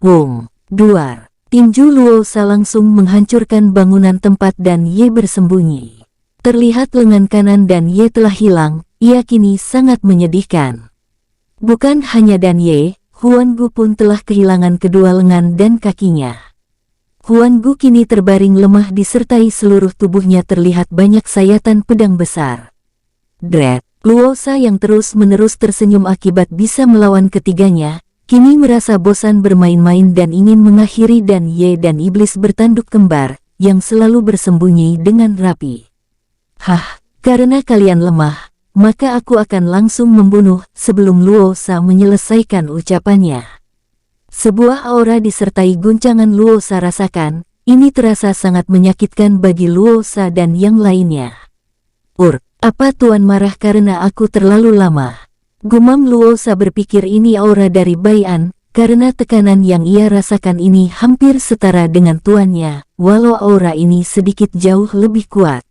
Wung, duar. Tinju Luosa langsung menghancurkan bangunan tempat dan Ye bersembunyi. Terlihat lengan kanan dan Ye telah hilang, ia kini sangat menyedihkan. Bukan hanya dan Ye, Huan Gu pun telah kehilangan kedua lengan dan kakinya. Huan Gu kini terbaring lemah disertai seluruh tubuhnya terlihat banyak sayatan pedang besar. Dret. Luosa yang terus-menerus tersenyum akibat bisa melawan ketiganya, kini merasa bosan bermain-main dan ingin mengakhiri dan Ye dan iblis bertanduk kembar, yang selalu bersembunyi dengan rapi. Karena kalian lemah, maka aku akan langsung membunuh, sebelum Luosa menyelesaikan ucapannya. Sebuah aura disertai guncangan Luosa rasakan, ini terasa sangat menyakitkan bagi Luosa dan yang lainnya. Apa tuan marah karena aku terlalu lama? Gumam Luosa berpikir ini aura dari Bai An, karena tekanan yang ia rasakan ini hampir setara dengan tuannya, walau aura ini sedikit jauh lebih kuat.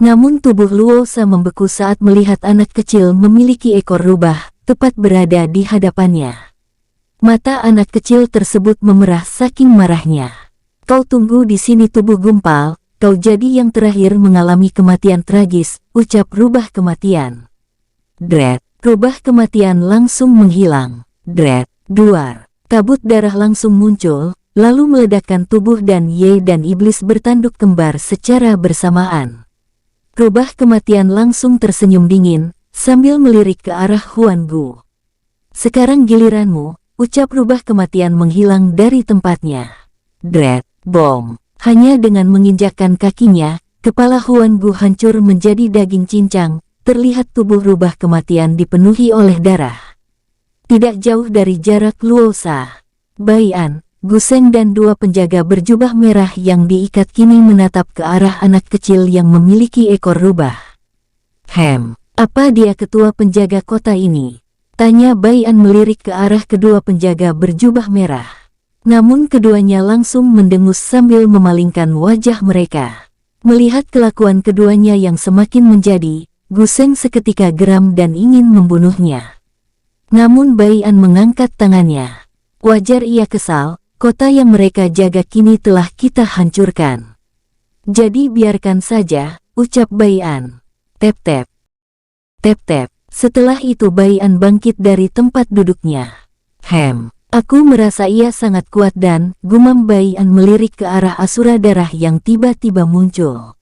Namun tubuh Luosa membeku saat melihat anak kecil memiliki ekor rubah, tepat berada di hadapannya. Mata anak kecil tersebut memerah saking marahnya. Kau tunggu di sini tubuh gumpal. Kau jadi yang terakhir mengalami kematian tragis, ucap rubah kematian. Dret, rubah kematian langsung menghilang. Dret, duar. Kabut darah langsung muncul, lalu meledakkan tubuh dan Ye dan iblis bertanduk kembar secara bersamaan. Rubah kematian langsung tersenyum dingin, sambil melirik ke arah Huan Gu. Sekarang giliranmu, ucap rubah kematian menghilang dari tempatnya. Dread, bom. Hanya dengan menginjakkan kakinya, kepala Huan Gu hancur menjadi daging cincang, terlihat tubuh rubah kematian dipenuhi oleh darah. Tidak jauh dari jarak Luo Sa, Bai An, Gu Seng dan dua penjaga berjubah merah yang diikat kini menatap ke arah anak kecil yang memiliki ekor rubah. Apa dia ketua penjaga kota ini? Tanya Bai An melirik ke arah kedua penjaga berjubah merah. Namun keduanya langsung mendengus sambil memalingkan wajah mereka. Melihat kelakuan keduanya yang semakin menjadi, Gu Seng seketika geram dan ingin membunuhnya. Namun Bai An mengangkat tangannya. Wajar ia kesal. Kota yang mereka jaga kini telah kita hancurkan. Jadi biarkan saja, ucap Bai An. Tep-tep. Tep-tep. Setelah itu Bai An bangkit dari tempat duduknya. Aku merasa ia sangat kuat dan, gumam Bai An melirik ke arah Asura Darah yang tiba-tiba muncul.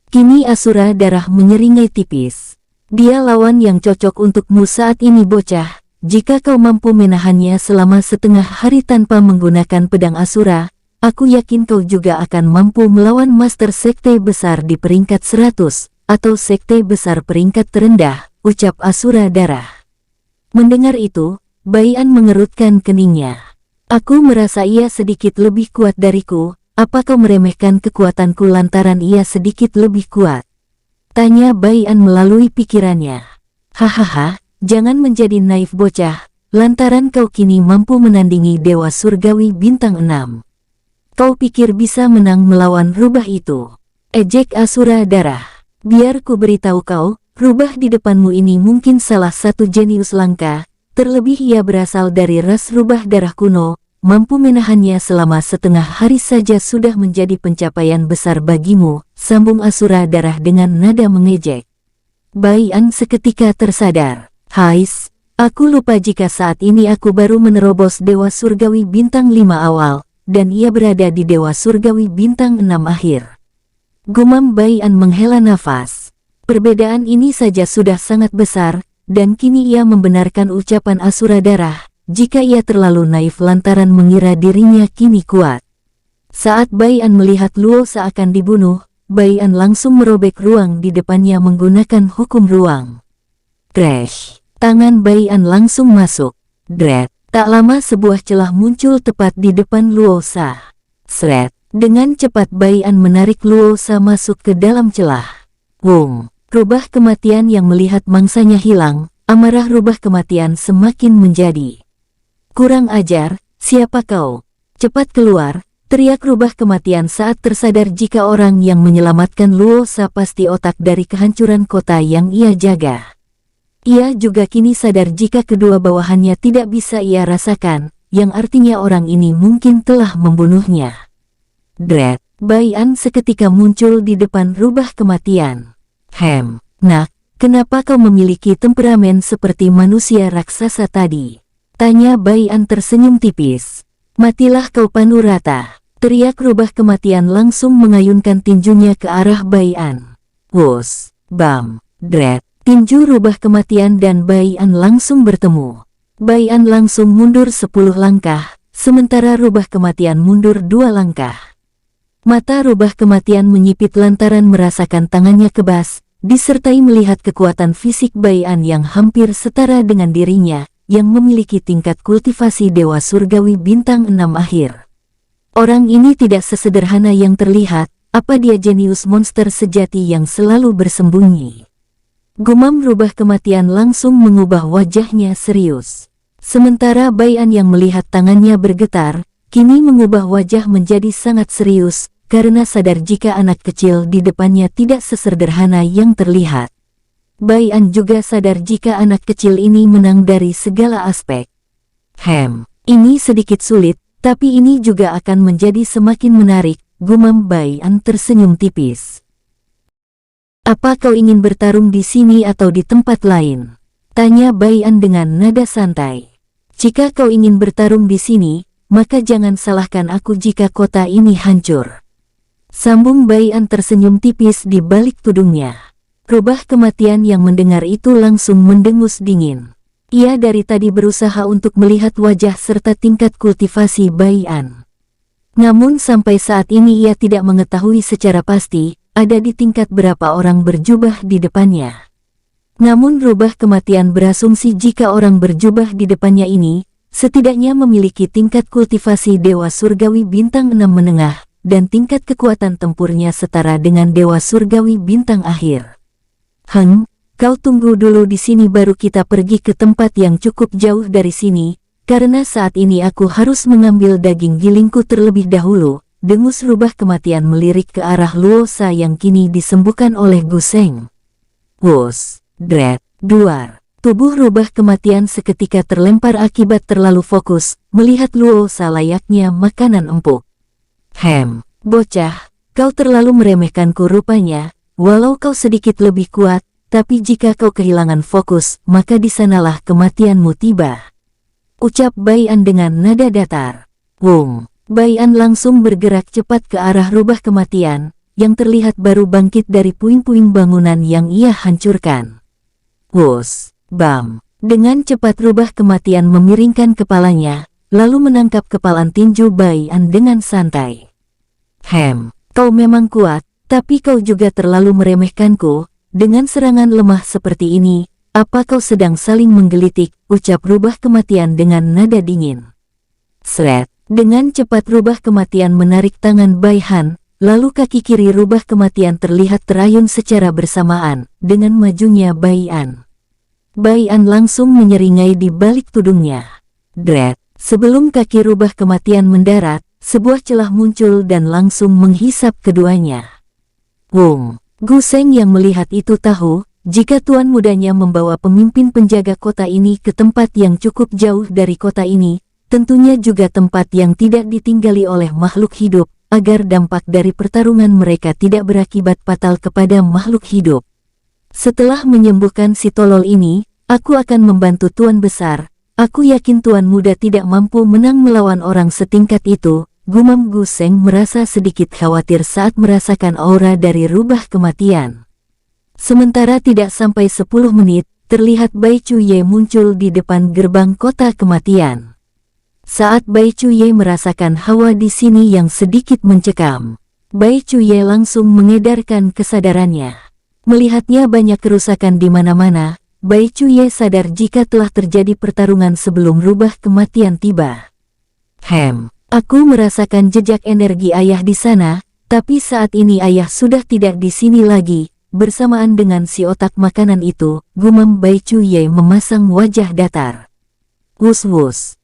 Kini Asura Darah menyeringai tipis. Dia lawan yang cocok untukmu saat ini bocah. Jika kau mampu menahannya selama setengah hari tanpa menggunakan pedang Asura, aku yakin kau juga akan mampu melawan Master Sekte Besar di peringkat 100, atau Sekte Besar peringkat terendah, ucap Asura Darah. Mendengar itu, Bai An mengerutkan keningnya. Aku merasa ia sedikit lebih kuat dariku, apa kau meremehkan kekuatanku lantaran ia sedikit lebih kuat? Tanya Bai An melalui pikirannya. Hahaha. Jangan menjadi naif bocah, lantaran kau kini mampu menandingi Dewa Surgawi Bintang 6. Kau pikir bisa menang melawan rubah itu? Ejek Asura Darah. Biar ku beritahu kau, rubah di depanmu ini mungkin salah satu jenius langka, terlebih ia berasal dari ras rubah darah kuno, mampu menahannya selama setengah hari saja sudah menjadi pencapaian besar bagimu, sambung Asura Darah dengan nada mengejek. Bai An seketika tersadar. Hais, aku lupa jika saat ini aku baru menerobos Dewa Surgawi Bintang 5 awal, dan ia berada di Dewa Surgawi Bintang 6 akhir. Gumam Bai An menghela nafas. Perbedaan ini saja sudah sangat besar, dan kini ia membenarkan ucapan Asura Darah, jika ia terlalu naif lantaran mengira dirinya kini kuat. Saat Bai An melihat Luo seakan dibunuh, Bai An langsung merobek ruang di depannya menggunakan hukum ruang. Crash! Tangan Bai An langsung masuk. Dread. Tak lama sebuah celah muncul tepat di depan Luo Sa. Sret. Dengan cepat Bai An menarik Luo Sa masuk ke dalam celah. Wung. Rubah kematian yang melihat mangsanya hilang, amarah rubah kematian semakin menjadi. Kurang ajar, siapa kau? Cepat keluar, teriak rubah kematian saat tersadar jika orang yang menyelamatkan Luo Sa pasti otak dari kehancuran kota yang ia jaga. Ia juga kini sadar jika kedua bawahannya tidak bisa ia rasakan, yang artinya orang ini mungkin telah membunuhnya. Dread. Bai An seketika muncul di depan rubah kematian. Nak, kenapa kau memiliki temperamen seperti manusia raksasa tadi? Tanya Bai An tersenyum tipis. Matilah kau Panurata. Teriak rubah kematian langsung mengayunkan tinjunya ke arah Bai An. Wus, bam, dread. Tinju rubah kematian dan Bai An langsung bertemu. Bai An langsung mundur 10 langkah, sementara rubah kematian mundur 2 langkah. Mata rubah kematian menyipit lantaran merasakan tangannya kebas, disertai melihat kekuatan fisik Bai An yang hampir setara dengan dirinya, yang memiliki tingkat kultivasi Dewa Surgawi Bintang 6 akhir. Orang ini tidak sesederhana yang terlihat, apa dia jenius monster sejati yang selalu bersembunyi. Gumam rubah kematian langsung mengubah wajahnya serius. Sementara Bai An yang melihat tangannya bergetar, kini mengubah wajah menjadi sangat serius, karena sadar jika anak kecil di depannya tidak sesederhana yang terlihat. Bai An juga sadar jika anak kecil ini menang dari segala aspek. Ini sedikit sulit, tapi ini juga akan menjadi semakin menarik, gumam Bai An tersenyum tipis. Apa kau ingin bertarung di sini atau di tempat lain? Tanya Bai An dengan nada santai. Jika kau ingin bertarung di sini, maka jangan salahkan aku jika kota ini hancur. Sambung Bai An tersenyum tipis di balik tudungnya. Rubah kematian yang mendengar itu langsung mendengus dingin. Ia dari tadi berusaha untuk melihat wajah serta tingkat kultivasi Bai An. Namun sampai saat ini ia tidak mengetahui secara pasti ada di tingkat berapa orang berjubah di depannya. Namun rubah kematian berasumsi jika orang berjubah di depannya ini setidaknya memiliki tingkat kultivasi Dewa Surgawi Bintang 6 menengah dan tingkat kekuatan tempurnya setara dengan Dewa Surgawi Bintang akhir. Kau tunggu dulu di sini baru kita pergi ke tempat yang cukup jauh dari sini, karena saat ini aku harus mengambil daging gilingku terlebih dahulu, dengus rubah kematian melirik ke arah Luo Sha yang kini disembuhkan oleh Gu Seng. Wus, dret, duar. Tubuh rubah kematian seketika terlempar akibat terlalu fokus, melihat Luo Sha layaknya makanan empuk. Bocah, kau terlalu meremehkanku rupanya. Walau kau sedikit lebih kuat, tapi jika kau kehilangan fokus, maka di sanalah kematianmu tiba. Ucap Bai An dengan nada datar. Bai An langsung bergerak cepat ke arah rubah kematian, yang terlihat baru bangkit dari puing-puing bangunan yang ia hancurkan. Bam. Dengan cepat rubah kematian memiringkan kepalanya, lalu menangkap kepalan tinju Bai An dengan santai. Kau memang kuat. Tapi kau juga terlalu meremehkanku, dengan serangan lemah seperti ini, apa kau sedang saling menggelitik, ucap rubah kematian dengan nada dingin. Dengan cepat rubah kematian menarik tangan Bai Han, lalu kaki kiri rubah kematian terlihat terayun secara bersamaan, dengan majunya Bai An. Bai An langsung menyeringai di balik tudungnya. Sebelum kaki rubah kematian mendarat, sebuah celah muncul dan langsung menghisap keduanya. Gu Seng yang melihat itu tahu, jika tuan mudanya membawa pemimpin penjaga kota ini ke tempat yang cukup jauh dari kota ini, tentunya juga tempat yang tidak ditinggali oleh makhluk hidup, agar dampak dari pertarungan mereka tidak berakibat fatal kepada makhluk hidup. Setelah menyembuhkan si tolol ini, aku akan membantu tuan besar. Aku yakin tuan muda tidak mampu menang melawan orang setingkat itu. Gumam Gu Seng merasa sedikit khawatir saat merasakan aura dari rubah kematian. Sementara tidak sampai 10 menit, terlihat Bai Chuye muncul di depan gerbang kota kematian. Saat Bai Chuye merasakan hawa di sini yang sedikit mencekam, Bai Chuye langsung mengedarkan kesadarannya. Melihatnya banyak kerusakan di mana-mana, Bai Chuye sadar jika telah terjadi pertarungan sebelum rubah kematian tiba. Aku merasakan jejak energi ayah di sana, tapi saat ini ayah sudah tidak di sini lagi. Bersamaan dengan si otak makanan itu, gumam Bai Chuye memasang wajah datar.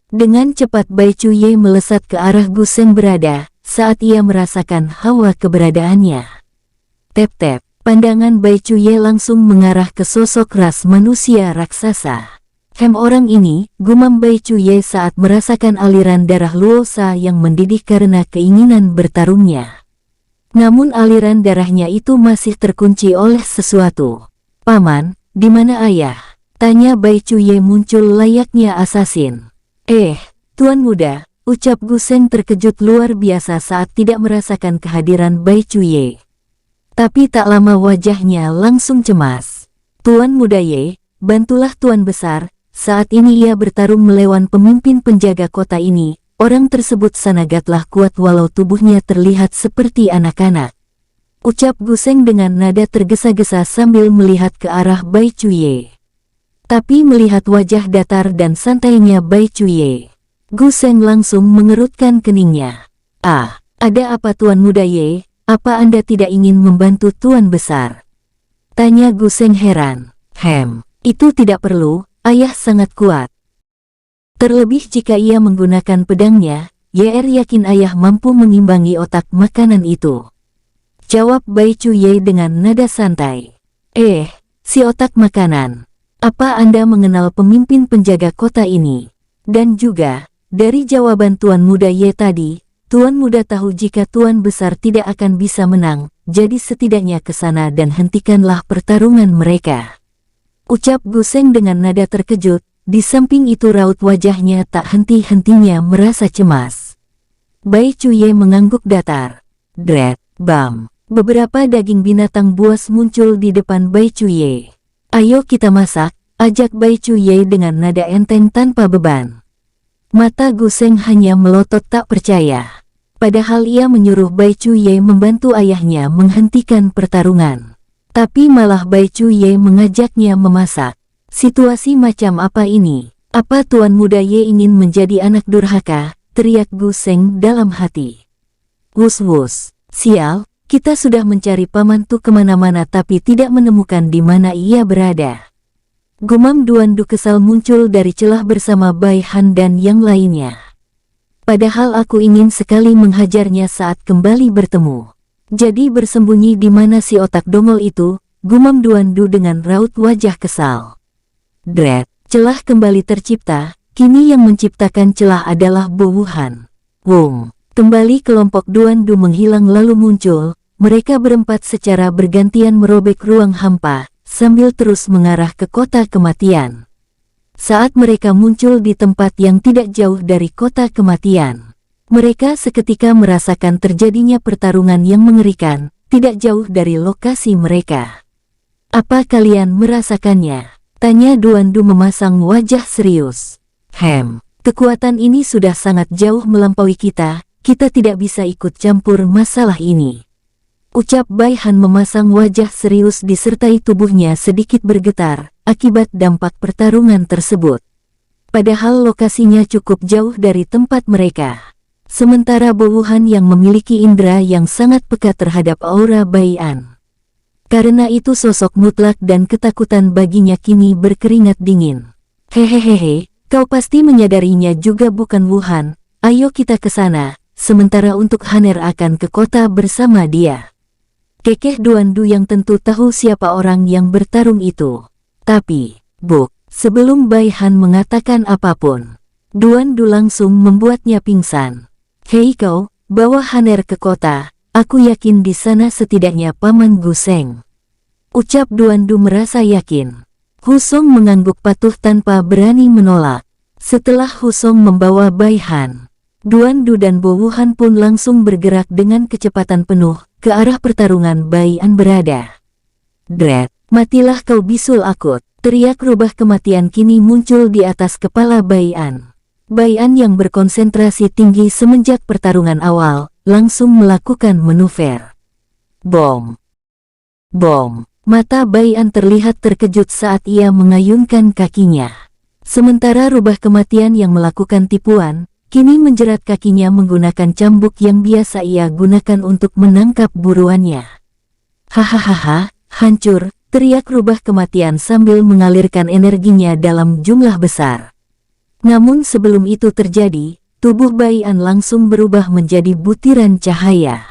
Dengan cepat Bai Chuye melesat ke arah Gu Seng berada, saat ia merasakan hawa keberadaannya. Tep-tep, pandangan Bai Chuye langsung mengarah ke sosok ras manusia raksasa. Orang ini, gumam Bai Chuye saat merasakan aliran darah Luo Sha yang mendidih karena keinginan bertarungnya. Namun aliran darahnya itu masih terkunci oleh sesuatu. Paman, di mana ayah? Tanya Bai Chuye muncul layaknya asasin. Tuan muda, ucap Gu Seng terkejut luar biasa saat tidak merasakan kehadiran Bai Chuye. Tapi tak lama wajahnya langsung cemas. Tuan muda Ye, bantulah tuan besar. Saat ini ia bertarung melawan pemimpin penjaga kota ini. Orang tersebut sangatlah kuat walau tubuhnya terlihat seperti anak-anak. Ucap Gu Seng dengan nada tergesa-gesa sambil melihat ke arah Bai Chuye. Tapi melihat wajah datar dan santainya Bai Chuye, Gu Seng langsung mengerutkan keningnya. Ada apa tuan muda Ye? Apa Anda tidak ingin membantu tuan besar? Tanya Gu Seng heran. Itu tidak perlu. Ayah sangat kuat. Terlebih jika ia menggunakan pedangnya, YR yakin ayah mampu mengimbangi otak makanan itu. Jawab Bai Chuye dengan nada santai. Si otak makanan. Apa Anda mengenal pemimpin penjaga kota ini? Dan juga, dari jawaban Tuan Muda Ye tadi, Tuan Muda tahu jika Tuan Besar tidak akan bisa menang, jadi setidaknya ke sana dan hentikanlah pertarungan mereka. Ucap Gu Seng dengan nada terkejut, di samping itu raut wajahnya tak henti-hentinya merasa cemas. Bai Chuye mengangguk datar. Bam. Beberapa daging binatang buas muncul di depan Bai Chuye. "Ayo kita masak," ajak Bai Chuye dengan nada enteng tanpa beban. Mata Gu Seng hanya melotot tak percaya. Padahal ia menyuruh Bai Chuye membantu ayahnya menghentikan pertarungan. Tapi malah Bai Chuye mengajaknya memasak. Situasi macam apa ini? Apa Tuan Muda Ye ingin menjadi anak durhaka? Teriak Gu Seng dalam hati. Wus-wus, sial. Kita sudah mencari Paman Tu kemana-mana tapi tidak menemukan di mana ia berada. Gumam Duan Du kesal muncul dari celah bersama Bai Han dan yang lainnya. Padahal aku ingin sekali menghajarnya saat kembali bertemu. Jadi bersembunyi di mana si otak dongol itu? Gumam Duan Du dengan raut wajah kesal. Dret, celah kembali tercipta, kini yang menciptakan celah adalah Bo Wuhan. Wong, kembali kelompok Duan Du menghilang lalu muncul. Mereka berempat secara bergantian merobek ruang hampa, sambil terus mengarah ke kota kematian. Saat mereka muncul di tempat yang tidak jauh dari kota kematian, mereka seketika merasakan terjadinya pertarungan yang mengerikan, tidak jauh dari lokasi mereka. "Apa kalian merasakannya?" tanya Duan Du memasang wajah serius. Kekuatan ini sudah sangat jauh melampaui kita tidak bisa ikut campur masalah ini." Ucap Bai Han memasang wajah serius disertai tubuhnya sedikit bergetar, akibat dampak pertarungan tersebut. Padahal lokasinya cukup jauh dari tempat mereka. Sementara Bo Wuhan yang memiliki indera yang sangat peka terhadap aura Bai Han. Karena itu sosok mutlak dan ketakutan baginya kini berkeringat dingin. "Hehehehe, kau pasti menyadarinya juga bukan Wuhan, ayo kita ke sana, sementara untuk Haner akan ke kota bersama dia." Kekeh Duan Du yang tentu tahu siapa orang yang bertarung itu. Tapi, Buk, sebelum Bai Han mengatakan apapun, Duan Du langsung membuatnya pingsan. "Hei kau, bawa Haner ke kota, aku yakin di sana setidaknya Paman Gu Seng." Ucap Duan Du merasa yakin. Husong mengangguk patuh tanpa berani menolak. Setelah Husong membawa Bai Han, Duan Du dan Bo Wuhan pun langsung bergerak dengan kecepatan penuh ke arah pertarungan Bai Han berada. "Dret, matilah kau bisul akut!" teriak rubah kematian kini muncul di atas kepala Bai Han. Bai Han yang berkonsentrasi tinggi semenjak pertarungan awal, langsung melakukan manuver. Bom! Bom! Mata Bai Han terlihat terkejut saat ia mengayunkan kakinya. Sementara rubah kematian yang melakukan tipuan, kini menjerat kakinya menggunakan cambuk yang biasa ia gunakan untuk menangkap buruannya. "Hahaha, hancur!" teriak rubah kematian sambil mengalirkan energinya dalam jumlah besar. Namun sebelum itu terjadi, tubuh Bai Han langsung berubah menjadi butiran cahaya.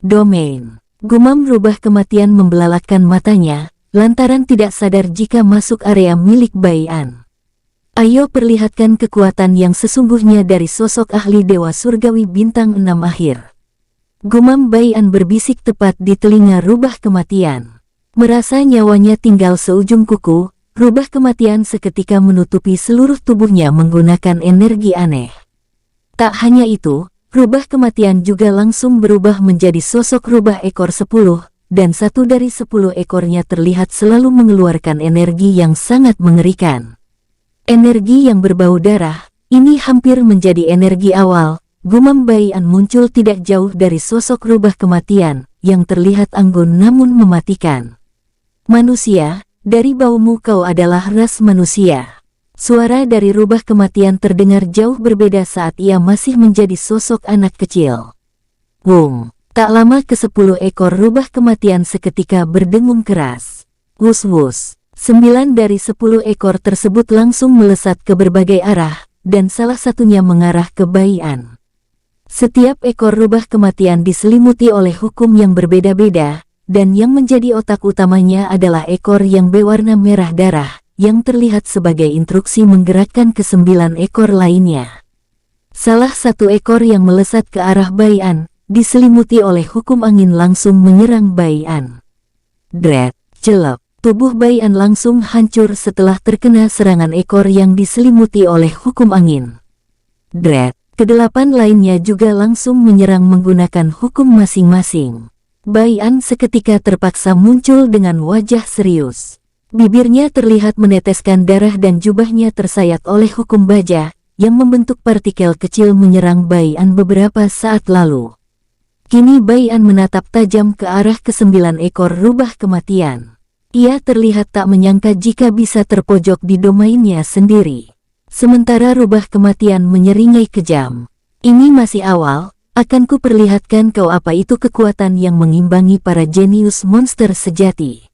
"Domain!" Gumam rubah kematian membelalakkan matanya, lantaran tidak sadar jika masuk area milik Bai Han. "Ayo perlihatkan kekuatan yang sesungguhnya dari sosok ahli Dewa Surgawi Bintang 6 akhir." Gumam Bai Han berbisik tepat di telinga rubah kematian. Merasa nyawanya tinggal seujung kuku, rubah kematian seketika menutupi seluruh tubuhnya menggunakan energi aneh. Tak hanya itu, rubah kematian juga langsung berubah menjadi sosok rubah ekor 10, dan satu dari 10 ekornya terlihat selalu mengeluarkan energi yang sangat mengerikan. Energi yang berbau darah, ini hampir menjadi energi awal. Gumam Bai Han muncul tidak jauh dari sosok rubah kematian, yang terlihat anggun namun mematikan. "Manusia, dari baumu kau adalah ras manusia." Suara dari rubah kematian terdengar jauh berbeda saat ia masih menjadi sosok anak kecil. Wung, tak lama ke-10 ekor rubah kematian seketika berdengung keras. Wus-wus. 9 dari 10 ekor tersebut langsung melesat ke berbagai arah, dan salah satunya mengarah ke Bai Han. Setiap ekor rubah kematian diselimuti oleh hukum yang berbeda-beda, dan yang menjadi otak utamanya adalah ekor yang berwarna merah darah, yang terlihat sebagai instruksi menggerakkan ke-9 ekor lainnya. Salah satu ekor yang melesat ke arah Bai Han, diselimuti oleh hukum angin langsung menyerang Bai Han. Dret, celep. Tubuh Bai Han langsung hancur setelah terkena serangan ekor yang diselimuti oleh hukum angin. Dret, ke-8 lainnya juga langsung menyerang menggunakan hukum masing-masing. Bai An seketika terpaksa muncul dengan wajah serius. Bibirnya terlihat meneteskan darah dan jubahnya tersayat oleh hukum baja yang membentuk partikel kecil menyerang Bai An beberapa saat lalu. Kini Bai An menatap tajam ke arah ke-9 ekor rubah kematian. Ia terlihat tak menyangka jika bisa terpojok di domainnya sendiri. Sementara rubah kematian menyeringai kejam. Ini masih awal. Akan ku perlihatkan kau apa itu kekuatan yang mengimbangi para jenius monster sejati.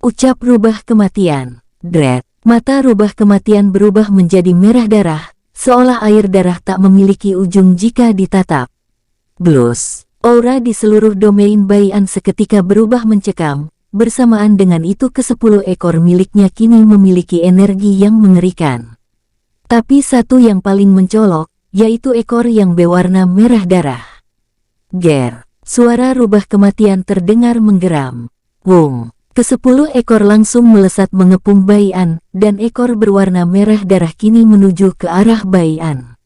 Ucap rubah kematian. Dread. Mata rubah kematian berubah menjadi merah darah, seolah air darah tak memiliki ujung jika ditatap. Blus. Aura di seluruh domain Bai An seketika berubah mencekam, bersamaan dengan itu ke-10 ekor miliknya kini memiliki energi yang mengerikan. Tapi satu yang paling mencolok, yaitu ekor yang berwarna merah darah. Ger. Suara rubah kematian terdengar menggeram. Wung. Ke-10 ekor langsung melesat mengepung Bai An, dan ekor berwarna merah darah kini menuju ke arah Bai An.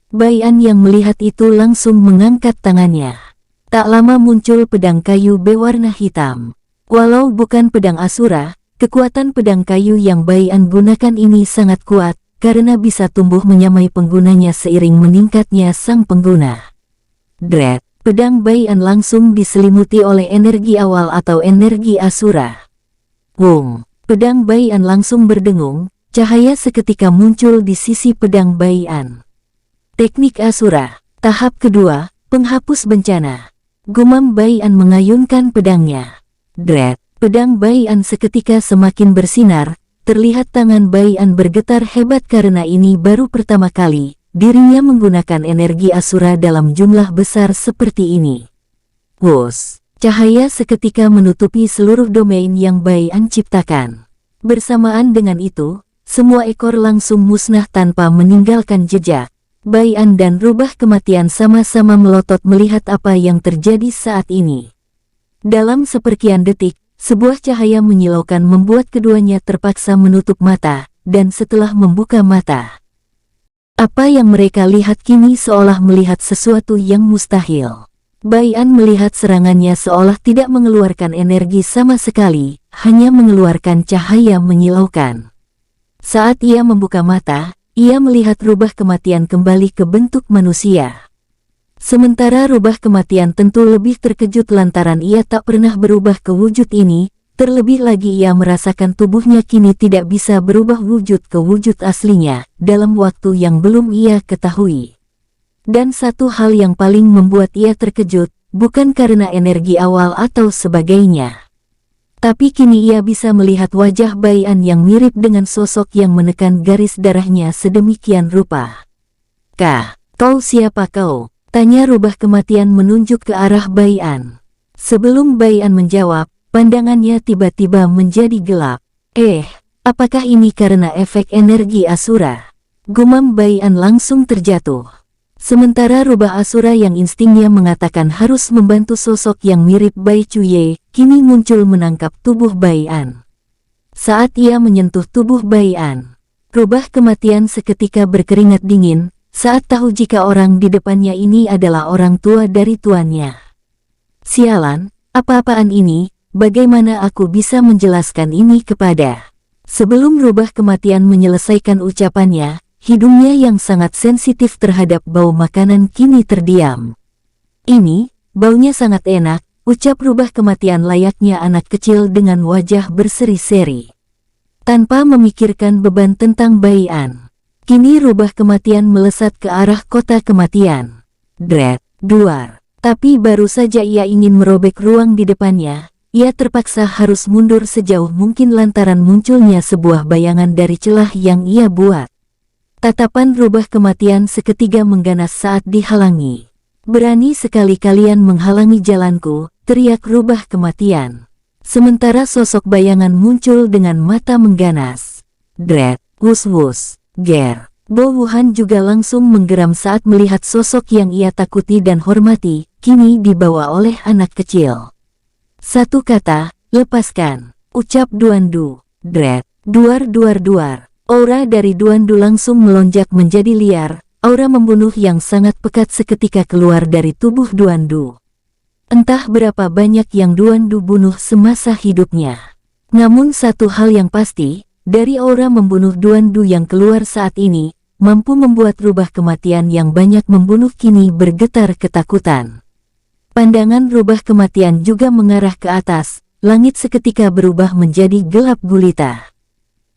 Bai An yang melihat itu langsung mengangkat tangannya. Tak lama muncul pedang kayu berwarna hitam. Walau bukan pedang Asura, kekuatan pedang kayu yang Bai An gunakan ini sangat kuat, karena bisa tumbuh menyamai penggunanya seiring meningkatnya sang pengguna. Dread. Pedang Bai An langsung diselimuti oleh energi awal atau energi Asura. Wung. Pedang Bai An langsung berdengung, cahaya seketika muncul di sisi pedang Bai An. Teknik Asura. Tahap kedua, penghapus bencana. Gumam Bai An mengayunkan pedangnya. Dread. Pedang Bai An seketika semakin bersinar. Terlihat tangan Bai An bergetar hebat karena ini baru pertama kali dirinya menggunakan energi Asura dalam jumlah besar seperti ini. Wus, cahaya seketika menutupi seluruh domain yang Bai An ciptakan. Bersamaan dengan itu, semua ekor langsung musnah tanpa meninggalkan jejak. Bai An dan rubah kematian sama-sama melotot melihat apa yang terjadi saat ini. Dalam seperkian detik, sebuah cahaya menyilaukan membuat keduanya terpaksa menutup mata, dan setelah membuka mata, apa yang mereka lihat kini seolah melihat sesuatu yang mustahil. Bai An melihat serangannya seolah tidak mengeluarkan energi sama sekali, hanya mengeluarkan cahaya menyilaukan. Saat ia membuka mata, ia melihat rubah kematian kembali ke bentuk manusia. Sementara rubah kematian tentu lebih terkejut lantaran ia tak pernah berubah ke wujud ini, terlebih lagi ia merasakan tubuhnya kini tidak bisa berubah wujud ke wujud aslinya, dalam waktu yang belum ia ketahui. Dan satu hal yang paling membuat ia terkejut, bukan karena energi awal atau sebagainya. Tapi kini ia bisa melihat wajah Bai An yang mirip dengan sosok yang menekan garis darahnya sedemikian rupa. Kau siapa kau? Tanya rubah kematian menunjuk ke arah Bai An. Sebelum Bai An menjawab, pandangannya tiba-tiba menjadi gelap. Apakah ini karena efek energi Asura? Gumam Bai An langsung terjatuh. Sementara rubah Asura yang instingnya mengatakan harus membantu sosok yang mirip Bai Cuye, kini muncul menangkap tubuh Bai An. Saat ia menyentuh tubuh Bai An, rubah kematian seketika berkeringat dingin, saat tahu jika orang di depannya ini adalah orang tua dari tuannya. Sialan, apa-apaan ini, bagaimana aku bisa menjelaskan ini kepada? Sebelum rubah kematian menyelesaikan ucapannya, hidungnya yang sangat sensitif terhadap bau makanan kini terdiam. Ini, baunya sangat enak, ucap rubah kematian layaknya anak kecil dengan wajah berseri-seri. Tanpa memikirkan beban tentang Bai An, kini rubah kematian melesat ke arah kota kematian. Dread, duar. Tapi baru saja ia ingin merobek ruang di depannya, ia terpaksa harus mundur sejauh mungkin lantaran munculnya sebuah bayangan dari celah yang ia buat. Tatapan rubah kematian seketika mengganas saat dihalangi. Berani sekali kalian menghalangi jalanku, teriak rubah kematian. Sementara sosok bayangan muncul dengan mata mengganas. Dread, wus-wus. Ger. Bo Wuhan juga langsung menggeram saat melihat sosok yang ia takuti dan hormati, kini dibawa oleh anak kecil. Satu kata, lepaskan, ucap Duandu. Dread, duar. Aura dari Duandu langsung melonjak menjadi liar, aura membunuh yang sangat pekat seketika keluar dari tubuh Duandu. Entah berapa banyak yang Duandu bunuh semasa hidupnya. Namun satu hal yang pasti, dari aura membunuh Duandu yang keluar saat ini, mampu membuat rubah kematian yang banyak membunuh kini bergetar ketakutan. Pandangan rubah kematian juga mengarah ke atas, langit seketika berubah menjadi gelap gulita.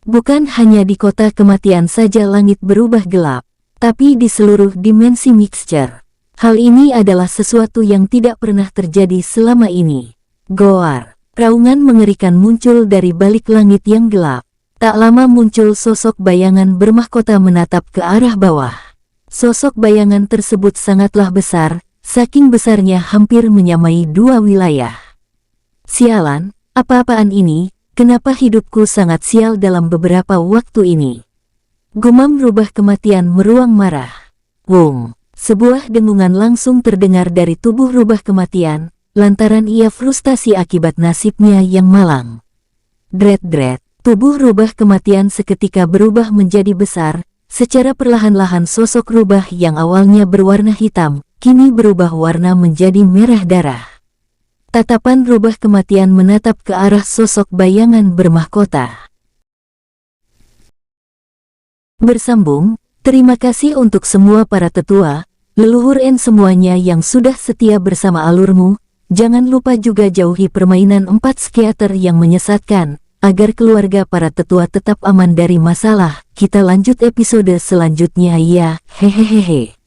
Bukan hanya di kota kematian saja langit berubah gelap, tapi di seluruh dimensi mixture. Hal ini adalah sesuatu yang tidak pernah terjadi selama ini. Goar, raungan mengerikan muncul dari balik langit yang gelap. Tak lama muncul sosok bayangan bermahkota menatap ke arah bawah. Sosok bayangan tersebut sangatlah besar, saking besarnya hampir menyamai 2 wilayah. Sialan, apa-apaan ini? Kenapa hidupku sangat sial dalam beberapa waktu ini? Gumam rubah kematian meruang marah. Wung, sebuah dengungan langsung terdengar dari tubuh rubah kematian, lantaran ia frustasi akibat nasibnya yang malang. Dret-dret, tubuh rubah kematian seketika berubah menjadi besar, secara perlahan-lahan sosok rubah yang awalnya berwarna hitam, kini berubah warna menjadi merah darah. Tatapan rubah kematian menatap ke arah sosok bayangan bermahkota. Bersambung, terima kasih untuk semua para tetua, leluhur semuanya yang sudah setia bersama alurmu. Jangan lupa juga jauhi permainan 4 skater yang menyesatkan, agar keluarga para tetua tetap aman dari masalah. Kita lanjut episode selanjutnya ya, hehehehe.